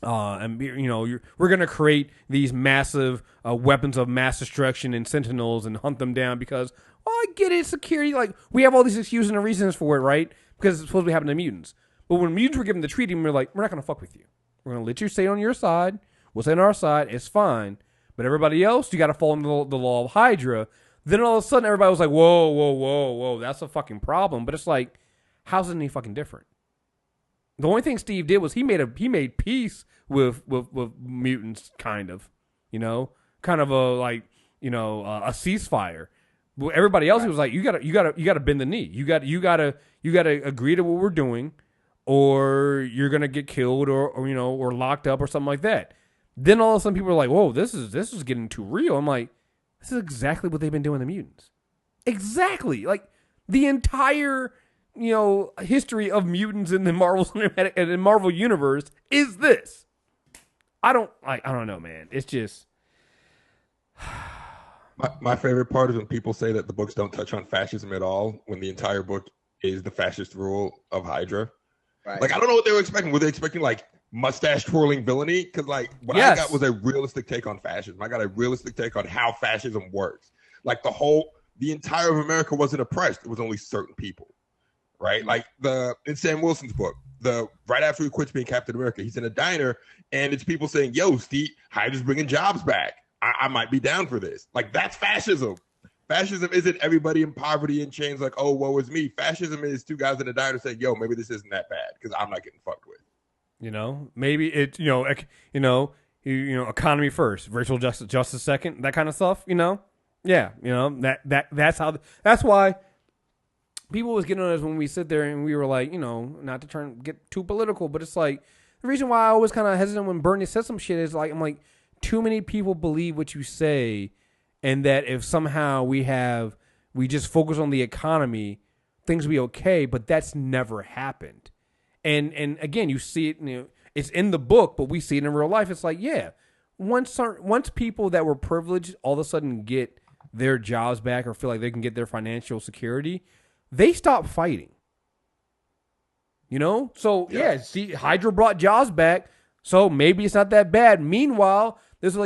we're gonna create these massive weapons of mass destruction and sentinels and hunt them down because, I get it, security. Like, we have all these excuses and reasons for it, right? Because it's supposed to be happening to mutants. But when mutants were given the treaty, we're like, we're not gonna fuck with you. We're gonna let you stay on your side. We'll stay on our side. It's fine. But everybody else, you got to fall under the law of Hydra. Then all of a sudden, everybody was like, whoa, that's a fucking problem. But it's like, how's it any fucking different? The only thing Steve did was he made peace with mutants, kind of, kind of a ceasefire. Everybody else, he was like, you gotta bend the knee. You gotta agree to what we're doing, or you're gonna get killed, or locked up, or something like that. Then all of a sudden, people are like, whoa, this is getting too real. I'm like, this is exactly what they've been doing to mutants. Exactly, like the entire history of mutants in the Marvel Cinematic and in Marvel Universe is this. I don't know, man. It's just, My favorite part is when people say that the books don't touch on fascism at all, when the entire book is the fascist rule of Hydra. Right. Like, I don't know what they were expecting. Were they expecting like mustache twirling villainy? Because like what I got was a realistic take on fascism. I got a realistic take on how fascism works. Like the entire of America wasn't oppressed. It was only certain people, right? Like in Sam Wilson's book, right after he quits being Captain America, he's in a diner and it's people saying, "Yo, Steve, Hydra's bringing jobs back. I might be down for this." Like, that's fascism. Fascism isn't everybody in poverty and chains like, "Oh, woe is me." Fascism is two guys in a diner saying, "Yo, maybe this isn't that bad because I'm not getting fucked with." Maybe it, economy first, racial justice second, that kind of stuff. Yeah, that's why people was getting on us when we sit there and we were like, not to get too political, but it's like the reason why I always kind of hesitant when Bernie says some shit is like, I'm like, too many people believe what you say, and that if somehow we just focus on the economy, things will be okay, but that's never happened. And again, you see it, it's in the book, but we see it in real life. It's like, yeah, once people that were privileged all of a sudden get their jobs back or feel like they can get their financial security, they stop fighting. So yeah, see, Hydra brought jobs back, so maybe it's not that bad. Meanwhile, there's a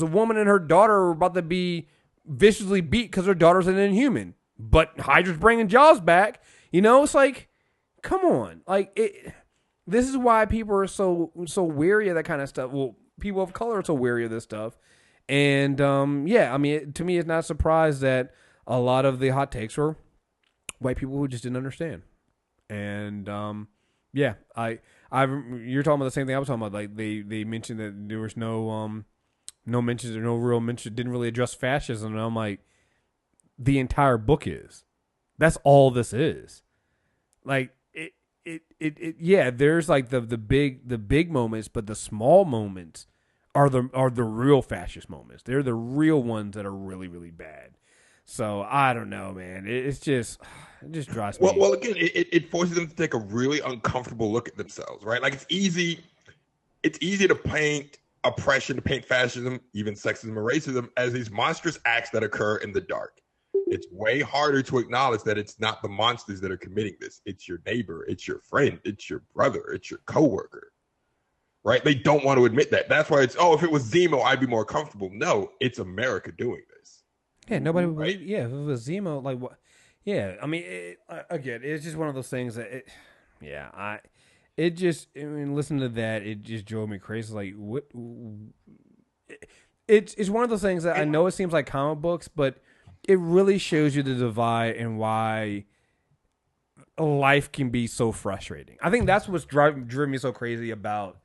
woman and her daughter are about to be viciously beat because her daughter's an Inhuman, but Hydra's bringing jobs back. It's like, come on, like this is why people are so wary of that kind of stuff. Well, people of color are so wary of this stuff, and to me, it's not surprised that a lot of the hot takes were white people who just didn't understand. And you're talking about the same thing I was talking about. Like they mentioned that there was no mentions or no real mention, didn't really address fascism. And I'm like, the entire book is. That's all this is. Like there's like the big moments, but the small moments are the real fascist moments. They're the real ones that are really, really bad. So I don't know, man. It just drives me. Well, again, it forces them to take a really uncomfortable look at themselves, right? Like, it's easy to paint oppression, to paint fascism, even sexism or racism as these monstrous acts that occur in the dark. It's way harder to acknowledge that it's not the monsters that are committing this. It's your neighbor, it's your friend, it's your brother, it's your coworker, right? They don't want to admit that. That's why it's, if it was Zemo, I'd be more comfortable. No, it's America doing this. Yeah, nobody would believe. Yeah, if it was Zemo, like what? Yeah, I mean, again, it's just one of those things that, listen to that, it just drove me crazy. Like, what? It's one of those things that I know it seems like comic books, but it really shows you the divide and why life can be so frustrating. I think that's what's driven me so crazy about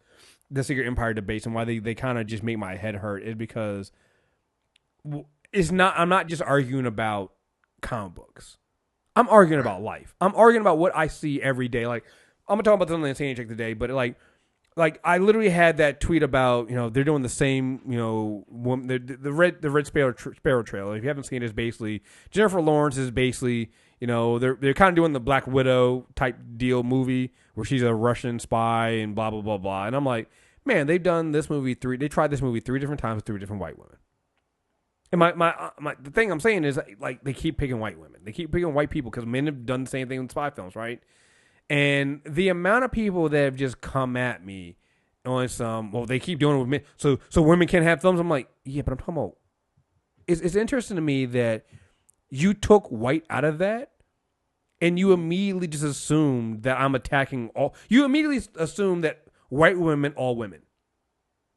the Secret Empire debates and why they kind of just make my head hurt is because I'm not just arguing about comic books. I'm arguing about life. I'm arguing about what I see every day. Like, I'm gonna talk about this on the Insane Check today, but like I literally had that tweet about, they're doing the same, the Red Sparrow trailer. If you haven't seen it, it's basically Jennifer Lawrence is basically, they're kind of doing the Black Widow type deal movie where she's a Russian spy and blah blah blah blah. And I'm like, man, they've done this movie they tried this movie 3 different times with 3 different white women. And the thing I'm saying is, like, they keep picking white women. They keep picking white people because men have done the same thing in spy films, right? And the amount of people that have just come at me on they keep doing it with men. So women can't have films. I'm like, yeah, but I'm talking about. It's interesting to me that you took white out of that, and you immediately just assumed that I'm attacking all. You immediately assume that white women meant all women.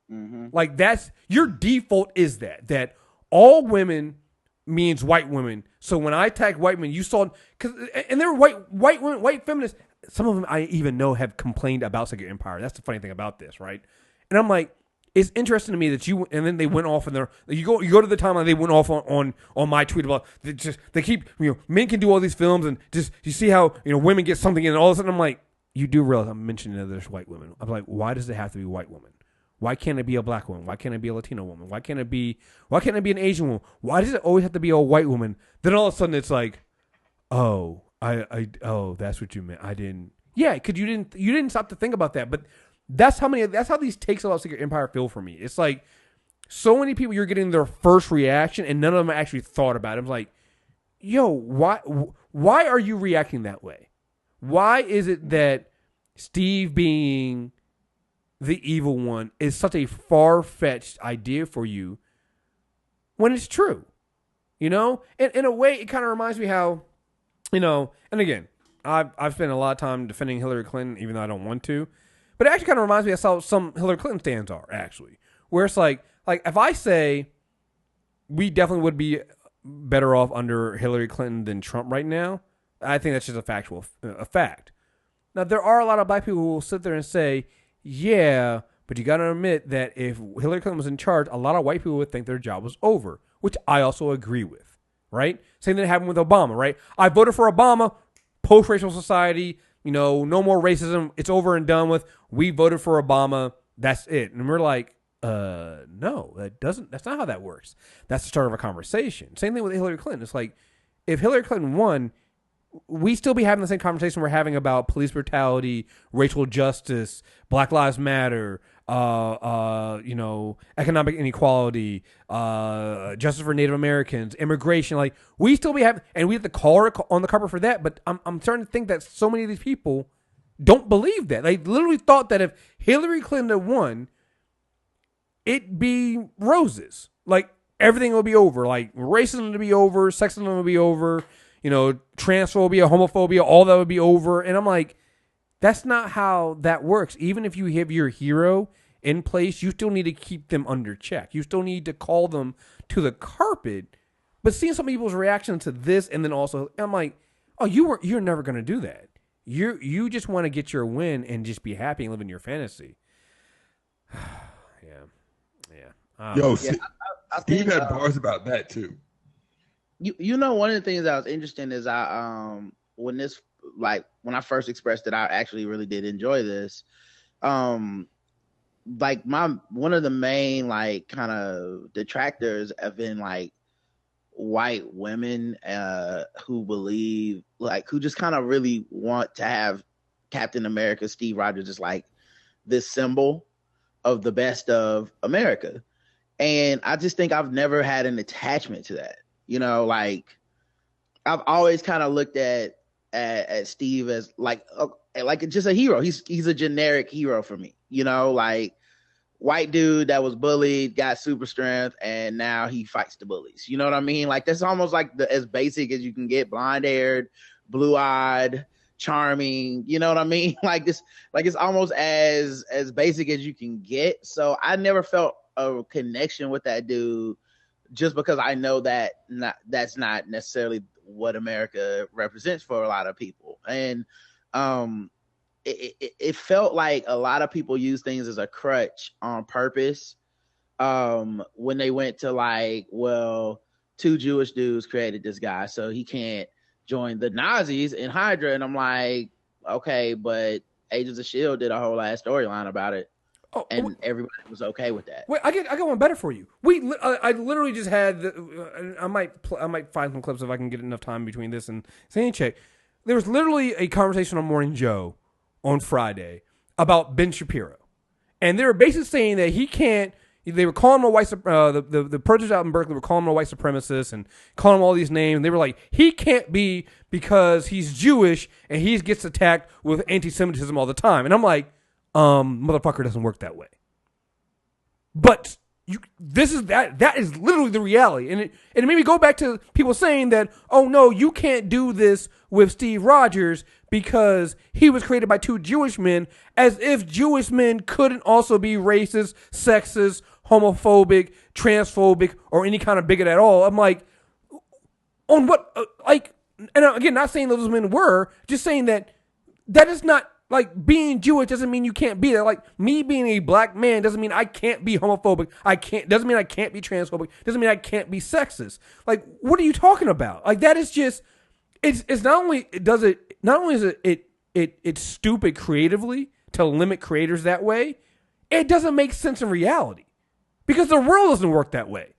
Mm-hmm. Like, that's your default is that all women means white women. So when I attack white women, you saw and there were white women, white feminists. Some of them I even know have complained about Secret Empire. That's the funny thing about this, right? And I'm like, it's interesting to me that and then they went off in you go to the timeline, they went off on my tweet about they keep men can do all these films and just you see how women get something in and all of a sudden I'm like, you do realize I'm mentioning that there's white women. I'm like, why does it have to be white women? Why can't it be a black woman? Why can't it be a Latino woman? Why can't it be an Asian woman? Why does it always have to be a white woman? Then all of a sudden it's like, oh, that's what you meant. I didn't. Yeah, because you didn't stop to think about that. But that's how these takes about Secret Empire feel for me. It's like so many people, you're getting their first reaction, and none of them actually thought about it. I'm like, yo, why are you reacting that way? Why is it that Steve being the evil one is such a far-fetched idea for you when it's true? In a way, it kind of reminds me how, and again, I've spent a lot of time defending Hillary Clinton, even though I don't want to, but it actually kind of reminds me of how some Hillary Clinton stands are, actually, where it's like if I say we definitely would be better off under Hillary Clinton than Trump right now, I think that's just a fact. Now, there are a lot of black people who will sit there and say, yeah, but you got to admit that if Hillary Clinton was in charge, a lot of white people would think their job was over, which I also agree with, right? Same thing happened with Obama, right? I voted for Obama, post-racial society, no more racism, it's over and done with. We voted for Obama, that's it. And we're like, no, that's not how that works. That's the start of a conversation. Same thing with Hillary Clinton. It's like, if Hillary Clinton won, we still be having the same conversation we're having about police brutality, racial justice, Black Lives Matter, economic inequality, justice for Native Americans, immigration. Like, we still be having, and we have to call her on the carpet for that. But I'm starting to think that so many of these people don't believe that. They literally thought that if Hillary Clinton had won, it'd be roses. Like, everything will be over. Like, racism will be over, sexism will be over. Transphobia, homophobia, all that would be over. And I'm like, that's not how that works. Even if you have your hero in place, you still need to keep them under check. You still need to call them to the carpet. But seeing some people's reaction to this, and then also, I'm like, oh, you're never going to do that. You just want to get your win and just be happy and live in your fantasy. Yeah. Yo, I Steve think, had bars about that too. One of the things that was interesting is when I first expressed that I actually really did enjoy this. One of the main kind of detractors have been white women who believe who just kind of really want to have Captain America, Steve Rogers, just this symbol of the best of America. And I just think I've never had an attachment to that. I've always kind of looked at Steve as like just a hero. He's a generic hero for me. White dude that was bullied, got super strength, and now he fights the bullies. You know what I mean? That's almost as basic as you can get. Blonde haired, blue eyed, charming. You know what I mean? It's almost as basic as you can get. So I never felt a connection with that dude, just because I know that that's not necessarily what America represents for a lot of people. And it felt like a lot of people use things as a crutch on purpose when they went to two Jewish dudes created this guy, so he can't join the Nazis in Hydra. And I'm like, okay, but Agents of S.H.I.E.L.D. did a whole ass storyline about it. And everybody was okay with that. Wait, I got one better for you. I literally just had. I might find some clips if I can get enough time between this and Sandy Check. There was literally a conversation on Morning Joe on Friday about Ben Shapiro, and they were basically saying that he can't. They were calling him a white. The protesters out in Berkeley were calling him a white supremacist and calling him all these names. And they were like, he can't be because he's Jewish and he gets attacked with anti-Semitism all the time. And I'm like, motherfucker, doesn't work that way. But that is literally the reality. And it made me go back to people saying that, oh no, you can't do this with Steve Rogers because he was created by two Jewish men, as if Jewish men couldn't also be racist, sexist, homophobic, transphobic, or any kind of bigot at all. I'm like, on what, and again, not saying those men were, just saying that is not, being Jewish doesn't mean you can't be that. Me being a black man doesn't mean I can't be homophobic. Doesn't mean I can't be transphobic. Doesn't mean I can't be sexist. What are you talking about? That is just, it's not only is it's stupid creatively to limit creators that way, it doesn't make sense in reality because the world doesn't work that way.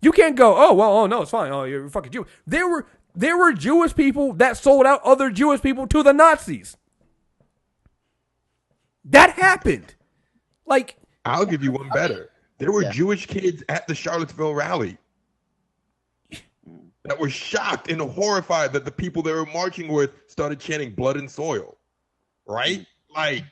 You can't go, oh no, it's fine. Oh, you're fucking Jewish. There were Jewish people that sold out other Jewish people to the Nazis. That happened. I'll give you one better. There were Yeah. Jewish kids at the Charlottesville rally that were shocked and horrified that the people they were marching with started chanting blood and soil. Right? Like,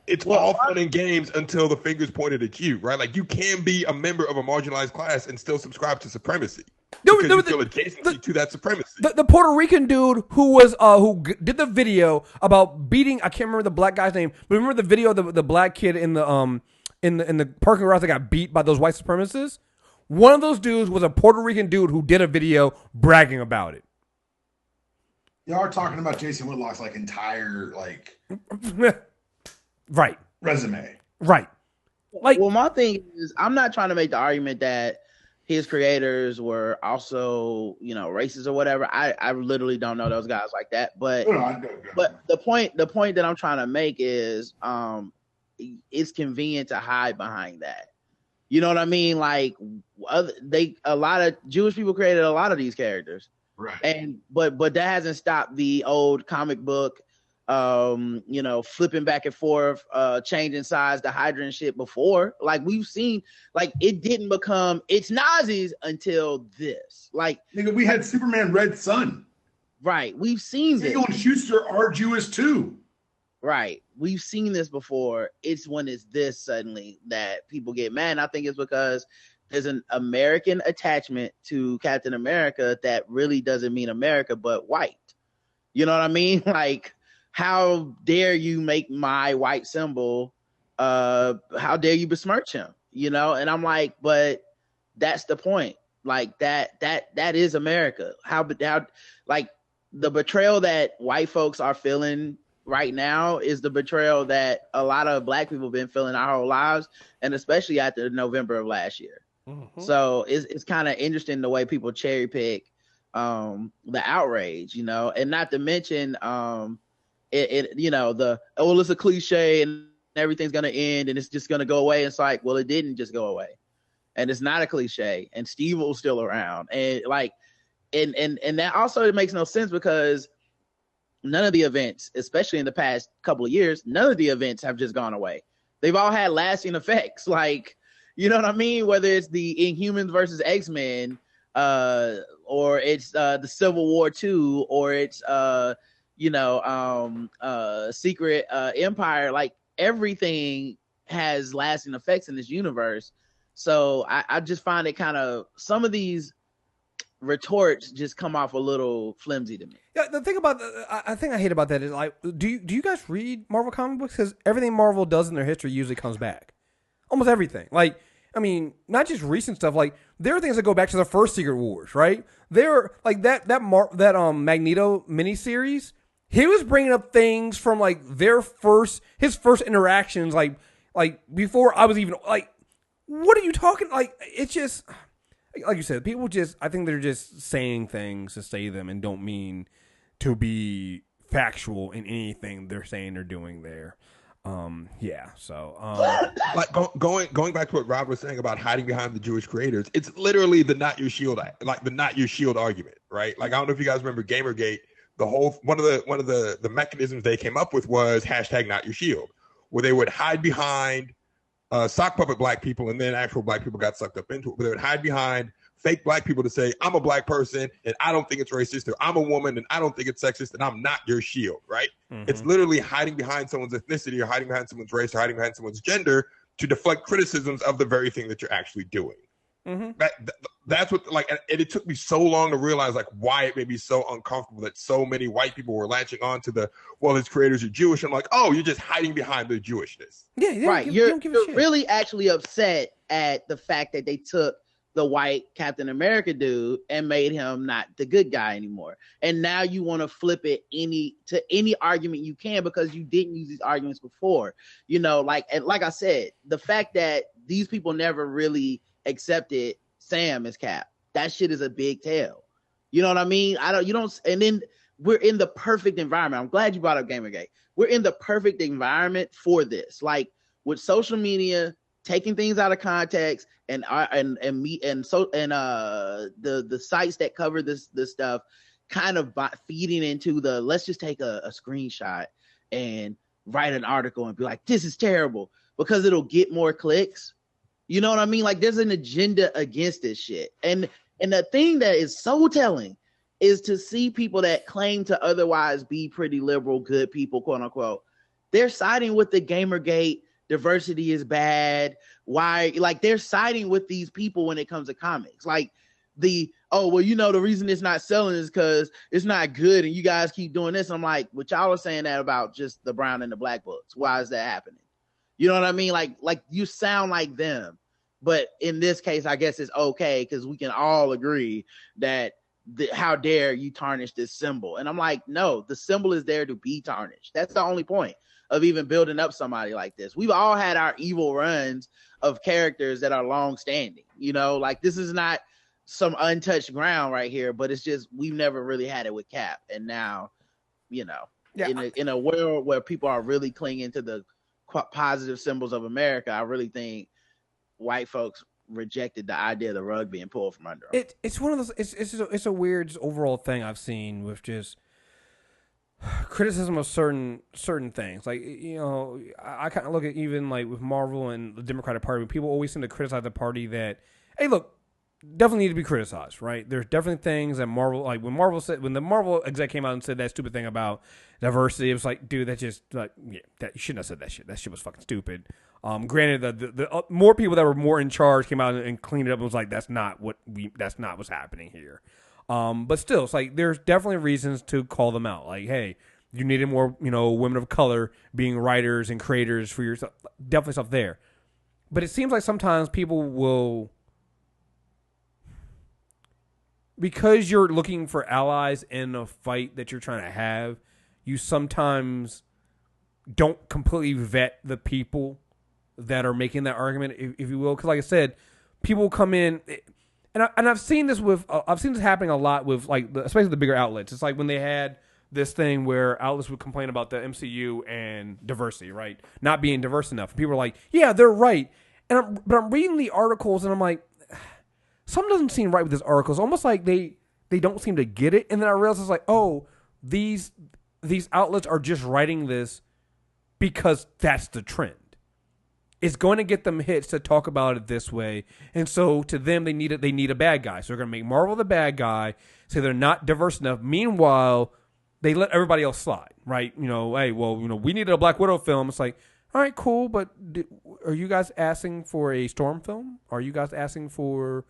it's all fun and games until the finger's pointed at you, right? Like, you can be a member of a marginalized class and still subscribe to supremacy because you feel adjacency to that supremacy. The Puerto Rican dude who was did the video about beating, I can't remember the black guy's name, but remember the video of the black kid in the parking garage that got beat by those white supremacists? One of those dudes was a Puerto Rican dude who did a video bragging about it. Y'all are talking about Jason Whitlock's like entire like right resume. Right. Like, well, my thing is, I'm not trying to make the argument that his creators were also, you know, racist or whatever. I literally don't know those guys like that. But but the point that I'm trying to make is it's convenient to hide behind that. You know what I mean? Like a lot of Jewish people created a lot of these characters. Right. And but that hasn't stopped the old comic book you know, flipping back and forth, changing size, the Hydra and shit before. Like, we've seen, like, it didn't become it's Nazis until this. Like, nigga, we had Superman Red Sun. Right. We've seen this. Siegel and Schuster are Jewish too. Right. We've seen this before. It's when it's this suddenly that people get mad. And I think it's because there's an American attachment to Captain America that really doesn't mean America, but white. You know what I mean? Like, how dare you make my white symbol? How dare you besmirch him? You know? And I'm like, but that's the point. Like, that is America. How like the betrayal that white folks are feeling right now is the betrayal that a lot of black people have been feeling our whole lives, and especially after November of last year. Mm-hmm. So it's kind of interesting the way people cherry pick the outrage, you know, and not to mention it you know, it's a cliche and everything's gonna end and it's just gonna go away. It's like, well, it didn't just go away, and it's not a cliche, and Steve was still around, and like, and that also it makes no sense because none of the events, especially in the past couple of years, none of the events have just gone away. They've all had lasting effects. Like, you know what I mean? Whether it's the Inhumans versus X-Men, or it's the Civil War II, or it's Secret Empire, like everything has lasting effects in this universe. So I just find it kind of, some of these retorts just come off a little flimsy to me. Yeah, the thing about I think I hate about that is, like, do you guys read Marvel comic books? Because everything Marvel does in their history usually comes back, almost everything. Like, I mean, not just recent stuff. Like, there are things that go back to the first Secret Wars, right? There, like that Magneto miniseries. He was bringing up things from like his first interactions, like before I was even like, what are you talking? Like, it's just like you said, people just, I think they're just saying things to say them and don't mean to be factual in anything they're saying or doing there. Like going back to what Rob was saying about hiding behind the Jewish creators, it's literally the not your shield argument, right? Like, I don't know if you guys remember Gamergate. The whole one of the mechanisms they came up with was hashtag not your shield, where they would hide behind sock puppet black people, and then actual black people got sucked up into it. But they would hide behind fake black people to say, I'm a black person and I don't think it's racist, or I'm a woman and I don't think it's sexist, and I'm not your shield, right? Mm-hmm. It's literally hiding behind someone's ethnicity or hiding behind someone's race or hiding behind someone's gender to deflect criticisms of the very thing that you're actually doing. Mm-hmm. That's what, like, and it took me so long to realize, like, why it made me so uncomfortable that so many white people were latching on to his creators are Jewish. I'm like, oh, you're just hiding behind the Jewishness. Yeah, right. You're really actually upset at the fact that they took the white Captain America dude and made him not the good guy anymore. And now you want to flip it to any argument you can because you didn't use these arguments before. You know, like I said, the fact that these people never really accepted Sam as Cap, that shit is a big tell. You know what I mean? And then we're in the perfect environment. I'm glad you brought up Gamergate. We're in the perfect environment for this. Like, with social media taking things out of context and the sites that cover this stuff kind of feeding into let's just take a screenshot and write an article and be like, this is terrible, because it'll get more clicks. You know what I mean? Like, there's an agenda against this shit. And the thing that is so telling is to see people that claim to otherwise be pretty liberal, good people, quote unquote, they're siding with the Gamergate, diversity is bad. Why? Like, they're siding with these people when it comes to comics. Like, the reason it's not selling is because it's not good and you guys keep doing this. I'm like, but y'all are saying that about just the brown and the black books. Why is that happening? You know what I mean? Like you sound like them. But in this case, I guess it's okay because we can all agree that how dare you tarnish this symbol? And I'm like, no, the symbol is there to be tarnished. That's the only point of even building up somebody like this. We've all had our evil runs of characters that are long standing. You know, like, this is not some untouched ground right here, but it's just we've never really had it with Cap. And now, you know, in a world where people are really clinging to the positive symbols of America, I really think white folks rejected the idea of the rug being pulled from under them. It's one of those. It's a weird overall thing I've seen with just criticism of certain things. Like, you know, I kind of look at even like with Marvel and the Democratic Party, people always seem to criticize the party that, hey, look, definitely need to be criticized, right? There's definitely things that Marvel, like when the Marvel exec came out and said that stupid thing about diversity, it was like, dude, that's just like, yeah, that you shouldn't have said that shit. That shit was fucking stupid. Granted, the more people that were more in charge came out and cleaned it up and was like, that's not what's happening here. But still, it's like there's definitely reasons to call them out. Like, hey, you needed more, you know, women of color being writers and creators for yourself. Definitely stuff there. But it seems like sometimes people will, because you're looking for allies in a fight that you're trying to have, you sometimes don't completely vet the people that are making that argument, if you will. Because like I said, people come in, and I've seen this happening a lot with, like, especially the bigger outlets. It's like when they had this thing where outlets would complain about the MCU and diversity, right? Not being diverse enough. People are like, yeah, they're right. But I'm reading the articles and I'm like, something doesn't seem right with this article. It's almost like they don't seem to get it. And then I realized it's like, oh, these outlets are just writing this because that's the trend. It's going to get them hits to talk about it this way. And so to them, they need a bad guy. So they're going to make Marvel the bad guy, say they're not diverse enough. Meanwhile, they let everybody else slide, right? You know, hey, well, you know, we needed a Black Widow film. It's like, all right, cool, but are you guys asking for a Storm film? Are you guys asking for,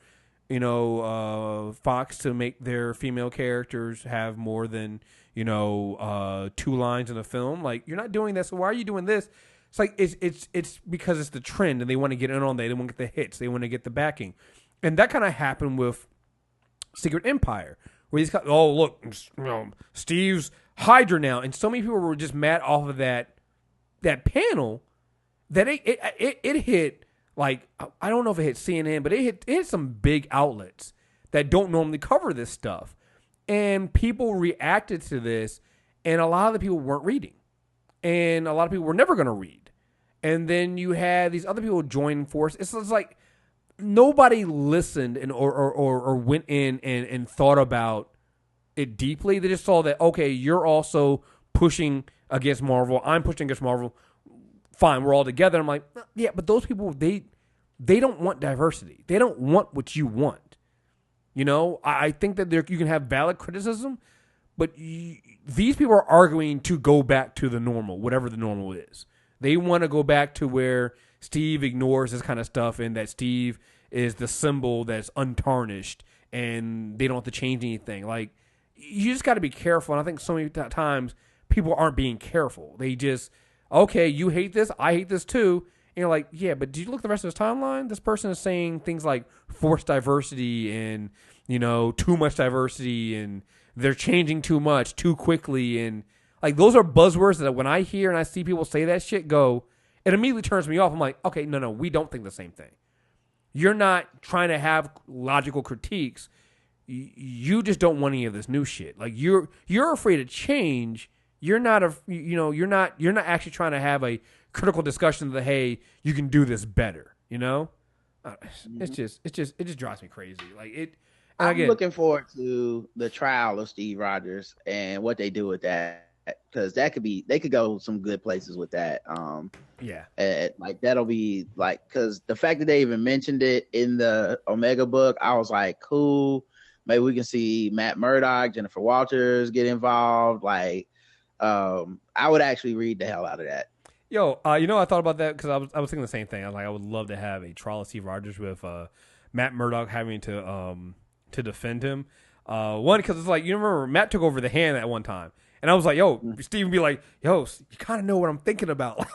you know, Fox to make their female characters have more than, you know, 2 lines in a film? Like, you're not doing that, so why are you doing this? It's like it's because it's the trend, and they want to get in on that. They want to get the hits. They want to get the backing. And that kind of happened with Secret Empire, where he's got, oh, look, you know, Steve's Hydra now. And so many people were just mad off of that panel that it hit, like, I don't know if it hit CNN, but it hit some big outlets that don't normally cover this stuff. And people reacted to this, and a lot of the people weren't reading. And a lot of people were never going to read. And then you had these other people join force. It's like nobody listened or went in and thought about it deeply. They just saw that, okay, you're also pushing against Marvel. I'm pushing against Marvel. Fine, we're all together. I'm like, yeah, but those people, they don't want diversity. They don't want what you want. You know, I think that you can have valid criticism, but these people are arguing to go back to the normal, whatever the normal is. They want to go back to where Steve ignores this kind of stuff and that Steve is the symbol that's untarnished and they don't have to change anything. Like, you just got to be careful. And I think so many times people aren't being careful. They just, okay, you hate this, I hate this too. And you're like, yeah, but did you look at the rest of his timeline? This person is saying things like forced diversity and, you know, too much diversity, and they're changing too much, too quickly. And like, those are buzzwords that when I hear and I see people say that shit, it immediately turns me off. I'm like, okay, no, we don't think the same thing. You're not trying to have logical critiques. You just don't want any of this new shit. Like, you're afraid of change. You're not actually trying to have a critical discussion that, hey, you can do this better. You know, it just drives me crazy. Like it. I'm looking forward to the trial of Steve Rogers and what they do with that. because they could go some good places with that. Yeah. Like that'll be like, because the fact that they even mentioned it in the Omega book, I was like, cool. Maybe we can see Matt Murdock, Jennifer Walters get involved. Like, I would actually read the hell out of that. Yo, I thought about that because I was thinking the same thing. I was like, I would love to have a trial of Steve Rogers with Matt Murdock having to defend him. One, because it's like, you remember Matt took over the hand at one time, and I was like, yo, Steve would be like, yo, you kind of know what I'm thinking about,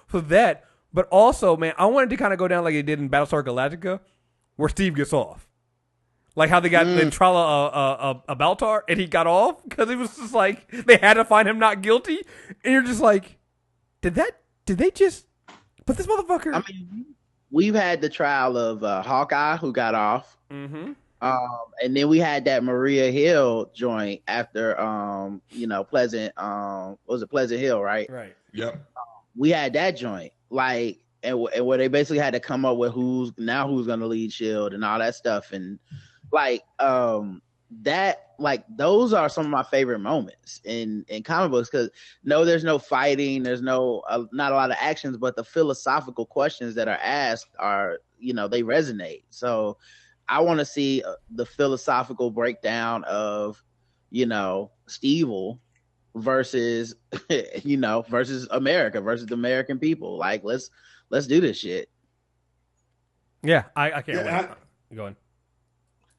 for that. But also, man, I wanted to kind of go down like they did in Battlestar Galactica, where Steve gets off. Like how they got the trial of Baltar, and he got off because it was just like they had to find him not guilty, and you're just like, did they just put this motherfucker? I mean, we've had the trial of Hawkeye who got off, Mm-hmm. and then we had that Maria Hill joint after Pleasant. What was it, Pleasant Hill, right? Right. Yep. We had that joint, like, and where they basically had to come up with who's going to lead Shield and all that stuff, and like that, like those are some of my favorite moments in comic books, because no, there's no fighting, there's no not a lot of actions, but the philosophical questions that are asked are, they resonate. So I want to see the philosophical breakdown of, Steve versus versus America, versus the American people. Like, let's do this shit. Yeah, I can't wait. Go on.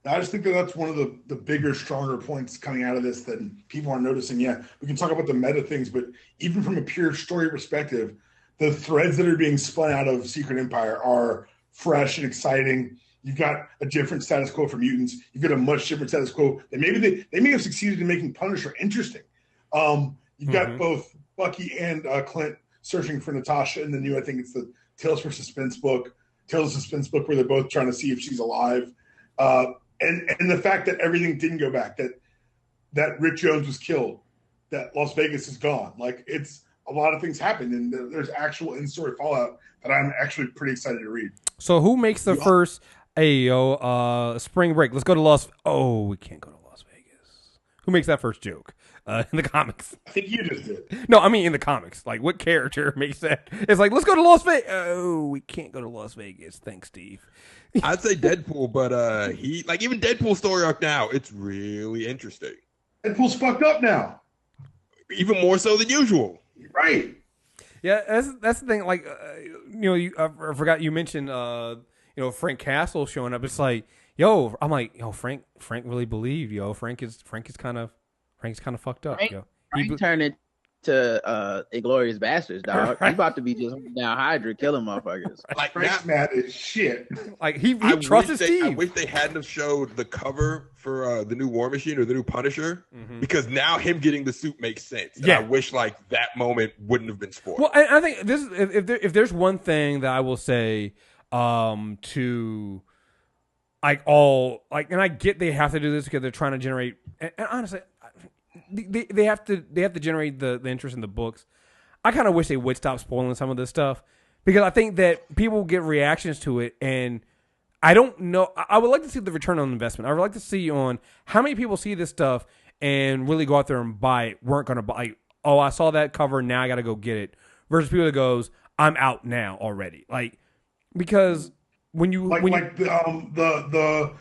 I just think that that's one of the bigger, stronger points coming out of this that people aren't noticing. Yeah, we can talk about the meta things, but even from a pure story perspective, the threads that are being spun out of Secret Empire are fresh and exciting. You've got a different status quo for mutants. You've got a much different status quo that maybe they may have succeeded in making Punisher interesting. You've got both Bucky and Clint searching for Natasha in the new, I think it's the Tales of Suspense book where they're both trying to see if she's alive. And the fact that everything didn't go back, that Rick Jones was killed, that Las Vegas is gone. Like, it's a lot of things happened, and there's actual in-story fallout that I'm actually pretty excited to read. So who makes the first spring break? Let's go to we can't go to Las Vegas. Who makes that first joke in the comics? I think you just did. No, I mean in the comics. Like, what character makes that? It's like, let's go to Las Vegas. Oh, we can't go to Las Vegas. Thanks, Steve. I'd say Deadpool, but he, like, even Deadpool's story arc now, it's really interesting. Deadpool's fucked up now. Even more so than usual. Right. Yeah, that's the thing. Like, I forgot you mentioned, Frank Castle showing up. It's like, I'm like, Frank really believed, Frank is kind of fucked up. Frank turned into Inglourious Bastards, dog. Right. He's about to be just down Hydra, killing motherfuckers. Like, Frank's mad as shit. Like, he trusts Steve. I wish they hadn't have showed the cover for the new War Machine or the new Punisher, because now him getting the suit makes sense. And I wish like that moment wouldn't have been spoiled. Well, I think this is, if there's one thing that I will say to like and I get they have to do this because they're trying to generate, and honestly, they have to generate the interest in the books. I kind of wish they would stop spoiling some of this stuff, because I think that people get reactions to it, and I don't know. I would like to see the return on investment. I would like to see on how many people see this stuff and really go out there and buy it, weren't going to buy. Oh, I saw that cover, now I got to go get it. Versus people that goes, I'm out now already. Like, because when you the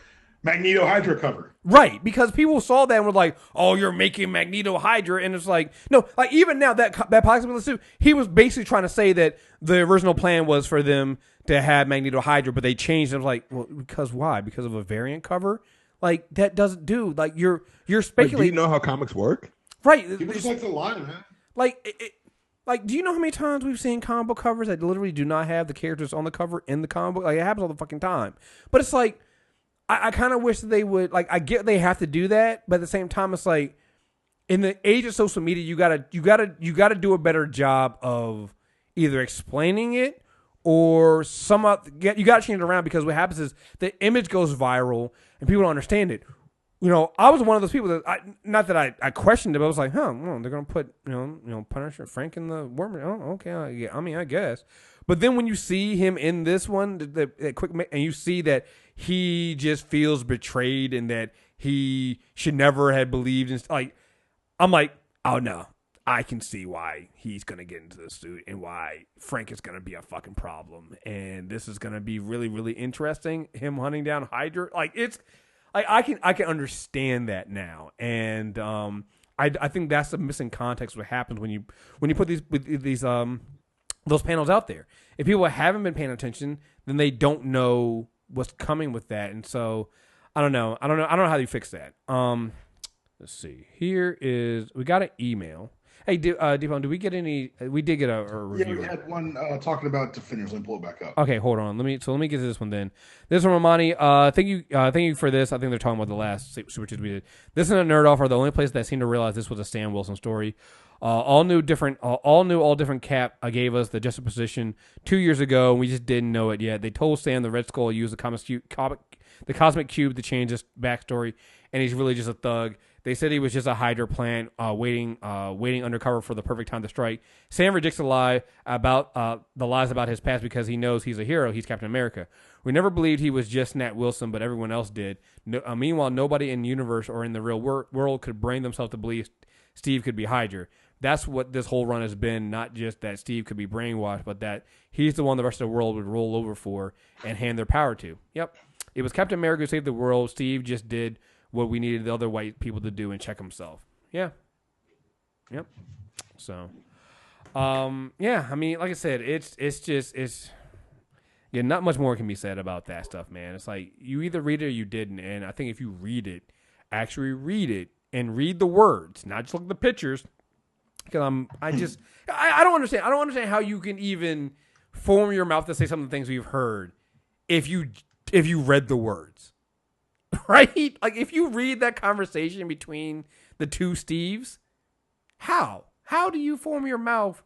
Magneto Hydra cover. Right, because people saw that and were like, "Oh, you're making Magneto Hydra," and it's like, no, like even now that possibility suit, he was basically trying to say that the original plan was for them to have Magneto Hydra, but they changed it. I was like, well, because why? Because of a variant cover? Like, that doesn't do. Like, you're speculating. Do you know how comics work? Right. People just like to lie, man. Like, do you know how many times we've seen comic book covers that literally do not have the characters on the cover in the comic book? Like, it happens all the fucking time. But it's like, I kind of wish that they would, like, I get they have to do that, but at the same time, it's like, in the age of social media, you gotta do a better job of either explaining it or you gotta change it around, because what happens is the image goes viral and people don't understand it. I was one of those people that not that I questioned it, but I was like, well, they're gonna put Punisher Frank in the War Machine. Oh, okay, I guess. But then when you see him in this one, the quick, and you see that he just feels betrayed and that he should never have believed in, like, I'm like, oh no, I can see why he's going to get into the suit and why Frank is going to be a fucking problem. And this is going to be really, really interesting. Him hunting down Hydra. Like, it's, I can understand that now. And I think that's the missing context what happens when you put these those panels out there. If people haven't been paying attention, then they don't know what's coming with that. And so I don't know how you fix that. Let's see. Here is, we got an email. Hey, Deepon, did we get any? We did get a review. Yeah, we had one talking about Defenders. Let me pull it back up. Okay, hold on. Let me get to this one then. This one, Romani. Thank you for this. I think they're talking about the last Super Tuesday we did. This and a Nerd Off are the only place that seemed to realize this was a Sam Wilson story. All different Cap gave us the juxtaposition 2 years ago, and we just didn't know it yet. They told Sam the Red Skull used the Cosmic Cube to change his backstory, and he's really just a thug. They said he was just a Hydra plant waiting undercover for the perfect time to strike. Sam rejects the lies about his past because he knows he's a hero. He's Captain America. We never believed he was just Nat Wilson, but everyone else did. Meanwhile, nobody in the universe or in the real world could bring themselves to believe Steve could be Hydra. That's what this whole run has been, not just that Steve could be brainwashed, but that he's the one the rest of the world would roll over for and hand their power to. Yep. It was Captain America who saved the world. Steve just did what we needed the other white people to do and check himself. Yeah. Yep. So, yeah, I mean, like I said, it's not much more can be said about that stuff, man. It's like you either read it or you didn't. And I think if you read it, actually read it and read the words, not just look at the pictures. Because I don't understand. I don't understand how you can even form your mouth to say some of the things we've heard if you read the words. Right? Like, if you read that conversation between the two Steves, how do you form your mouth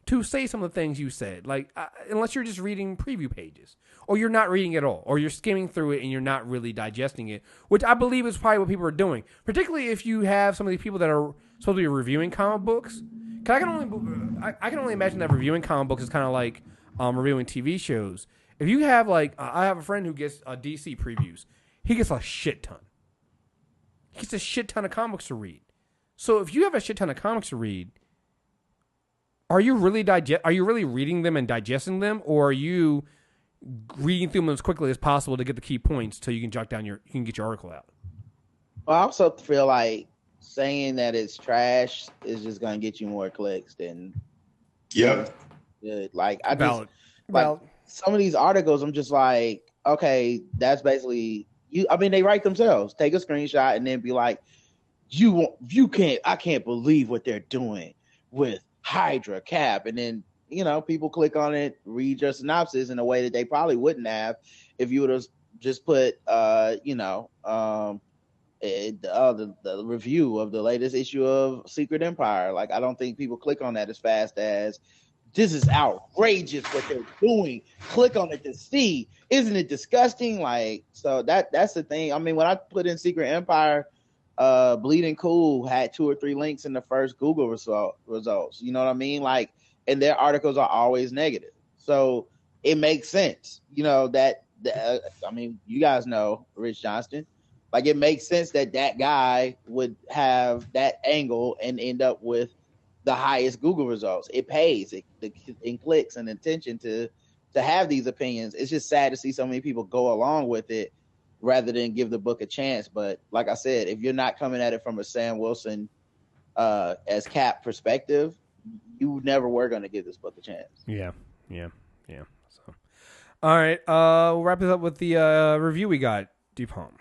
to say some of the things you said? Like, unless you're just reading preview pages, or you're not reading at all, or you're skimming through it and you're not really digesting it, which I believe is probably what people are doing. Particularly if you have some of these people that are supposed to be reviewing comic books. I can only imagine that reviewing comic books is kind of like reviewing TV shows. If you have, like, I have a friend who gets DC previews. He gets a shit ton. He gets a shit ton of comics to read. So if you have a shit ton of comics to read, are you really reading them and digesting them, or are you reading through them as quickly as possible to get the key points so you can you can get your article out? Well, I also feel like saying that it's trash is just going to get you more clicks than Yep. good. Like, Valid. Some of these articles, I'm just like, okay, that's basically you. I mean, they write themselves. Take a screenshot and then be like, I can't believe what they're doing with Hydra Cap. And then, people click on it, read your synopsis in a way that they probably wouldn't have if you would have just put, the review of the latest issue of Secret Empire. Like, I don't think people click on that as fast as, this is outrageous what they're doing. Click on it to see. Isn't it disgusting? Like, so that's the thing. I mean, when I put in Secret Empire, Bleeding Cool had 2 or 3 links in the first Google results. You know what I mean? Like, and their articles are always negative. So it makes sense. I mean, you guys know Rich Johnston. Like, it makes sense that guy would have that angle and end up with the highest Google results. It pays in clicks and attention to have these opinions. It's just sad to see so many people go along with it rather than give the book a chance. But like I said, if you're not coming at it from a Sam Wilson as Cap perspective, you never were going to give this book a chance. Yeah. So, all right, we'll wrap this up with the review we got. Deep Home.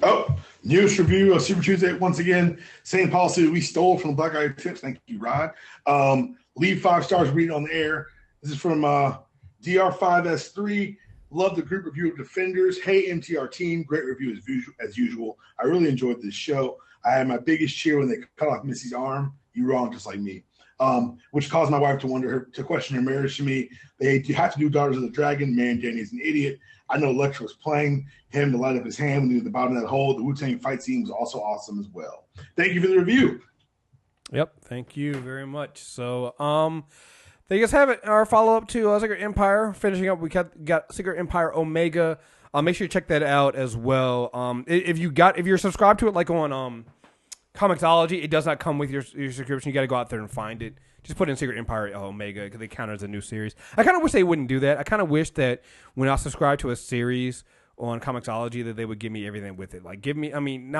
Oh, newest review of Super Tuesday. Once again, same policy that we stole from Black Eye Tips. Thank you, Rod. Leave 5 stars, read it on the air. This is from DR5S3. Love the group review of Defenders. Hey, MTR team. Great review as usual. I really enjoyed this show. I had my biggest cheer when they cut off Missy's arm. You wrong, just like me. Which caused my wife to question her marriage to me. They have to do Daughters of the Dragon. Man, Danny's an idiot. I know Elektra was playing him to light up his hand when he was at the bottom of that hole. The Wu-Tang fight scene was also awesome as well. Thank you for the review. Yep, thank you very much. So, there you guys have it. Our follow-up to Secret Empire. Finishing up, we got Secret Empire Omega. Make sure you check that out as well. If you're subscribed to it, like on Comixology, it does not come with your subscription. You got to go out there and find it. Just put in Secret Empire Omega because they count it as a new series. I kind of wish they wouldn't do that. I kind of wish that when I subscribe to a series on Comixology that they would give me everything with it. Like give me, I mean,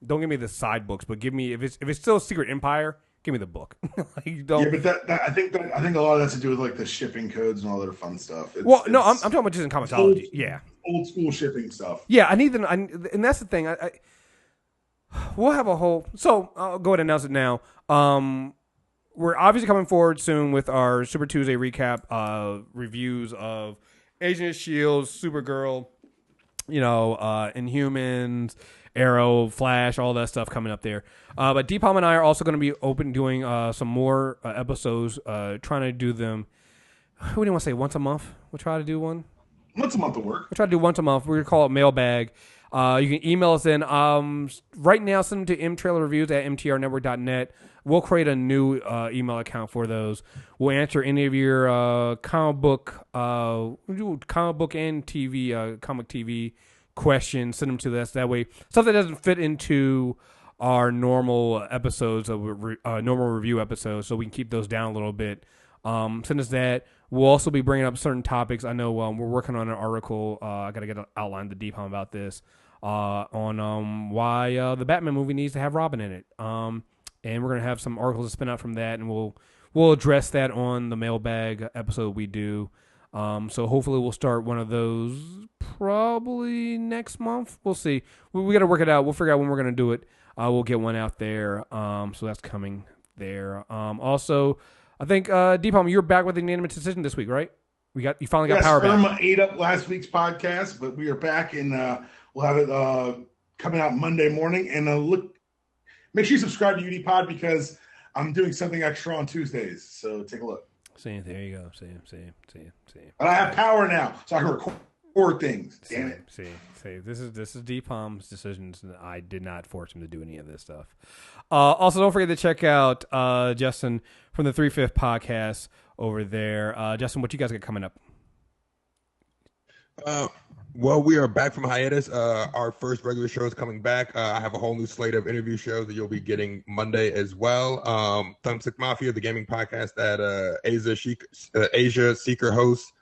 don't give me the side books, but give me if it's still Secret Empire, give me the book. Like, don't. Yeah, but I think a lot of that has to do with like the shipping codes and all that fun stuff. I'm talking about just in Comixology. Yeah, old school shipping stuff. Yeah, I need them, and that's the thing. We'll have a whole. So I'll go ahead and announce it now. We're obviously coming forward soon with our Super Tuesday recap reviews of Agents of S.H.I.E.L.D., Supergirl, Inhumans, Arrow, Flash, all that stuff coming up there. But Deepalm and I are also going to be doing some more episodes, trying to do them. What do you want to say? Once a month? We'll try to do one. Once a month will work. We'll try to do once a month. We're going to call it Mailbag. You can email us in. Right now, send them to mtrailerreviews@mtrnetwork.net. We'll create a new email account for those. We'll answer any of your comic book and TV, comic TV questions. Send them to us. That way, stuff that doesn't fit into our normal episodes, normal review episodes, so we can keep those down a little bit. Send us that. We'll also be bringing up certain topics. I know we're working on an article. I got to get an outline to Deepalm about this on why the Batman movie needs to have Robin in it. And we're going to have some articles to spin out from that, and we'll address that on the mailbag episode we do. So hopefully we'll start one of those probably next month. We'll see. We got to work it out. We'll figure out when we're going to do it. We'll get one out there. So that's coming there. Also, I think Deepalm, you're back with the unanimous decision this week, right? You finally got power back. Irma ate up last week's podcast, but we are back, and we'll have it coming out Monday morning. And make sure you subscribe to UD Pod because I'm doing something extra on Tuesdays. So take a look. See, there you go. See. And I have power now, so I can record things. Damn it. See. This is Deepalm's decisions, and I did not force him to do any of this stuff. Also, don't forget to check out Justin from the 3/5 podcast over there. Justin, what you guys got coming up? Well, we are back from hiatus. Our first regular show is coming back. I have a whole new slate of interview shows that you'll be getting Monday as well. Thumbstick Mafia, the gaming podcast that Asia Seeker hosts.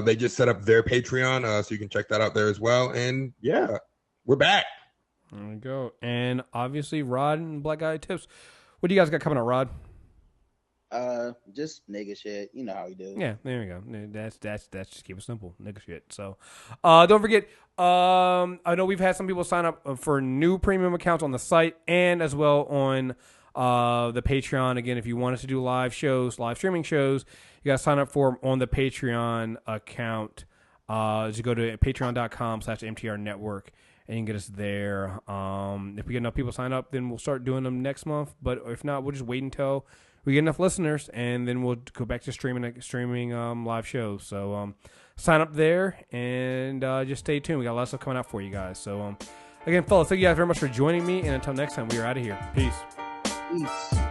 They just set up their Patreon, so you can check that out there as well. And yeah, we're back. There we go. And obviously, Rod and Black Guy Tips. What do you guys got coming up, Rod? Just nigga shit. You know how we do. Yeah, there we go. That's just keep it simple, nigga shit. So, don't forget. I know we've had some people sign up for new premium accounts on the site and as well on the Patreon. Again, if you want us to do live streaming shows, you got to sign up for them on the Patreon account. You go to patreon.com/MTR Network and you can get us there. If we get enough people sign up, then we'll start doing them next month. But if not, we'll just wait until we get enough listeners, and then we'll go back to streaming live shows. So sign up there and just stay tuned. We got a lot of stuff coming out for you guys. So again, fellas, thank you guys very much for joining me. And until next time, we are out of here. Peace.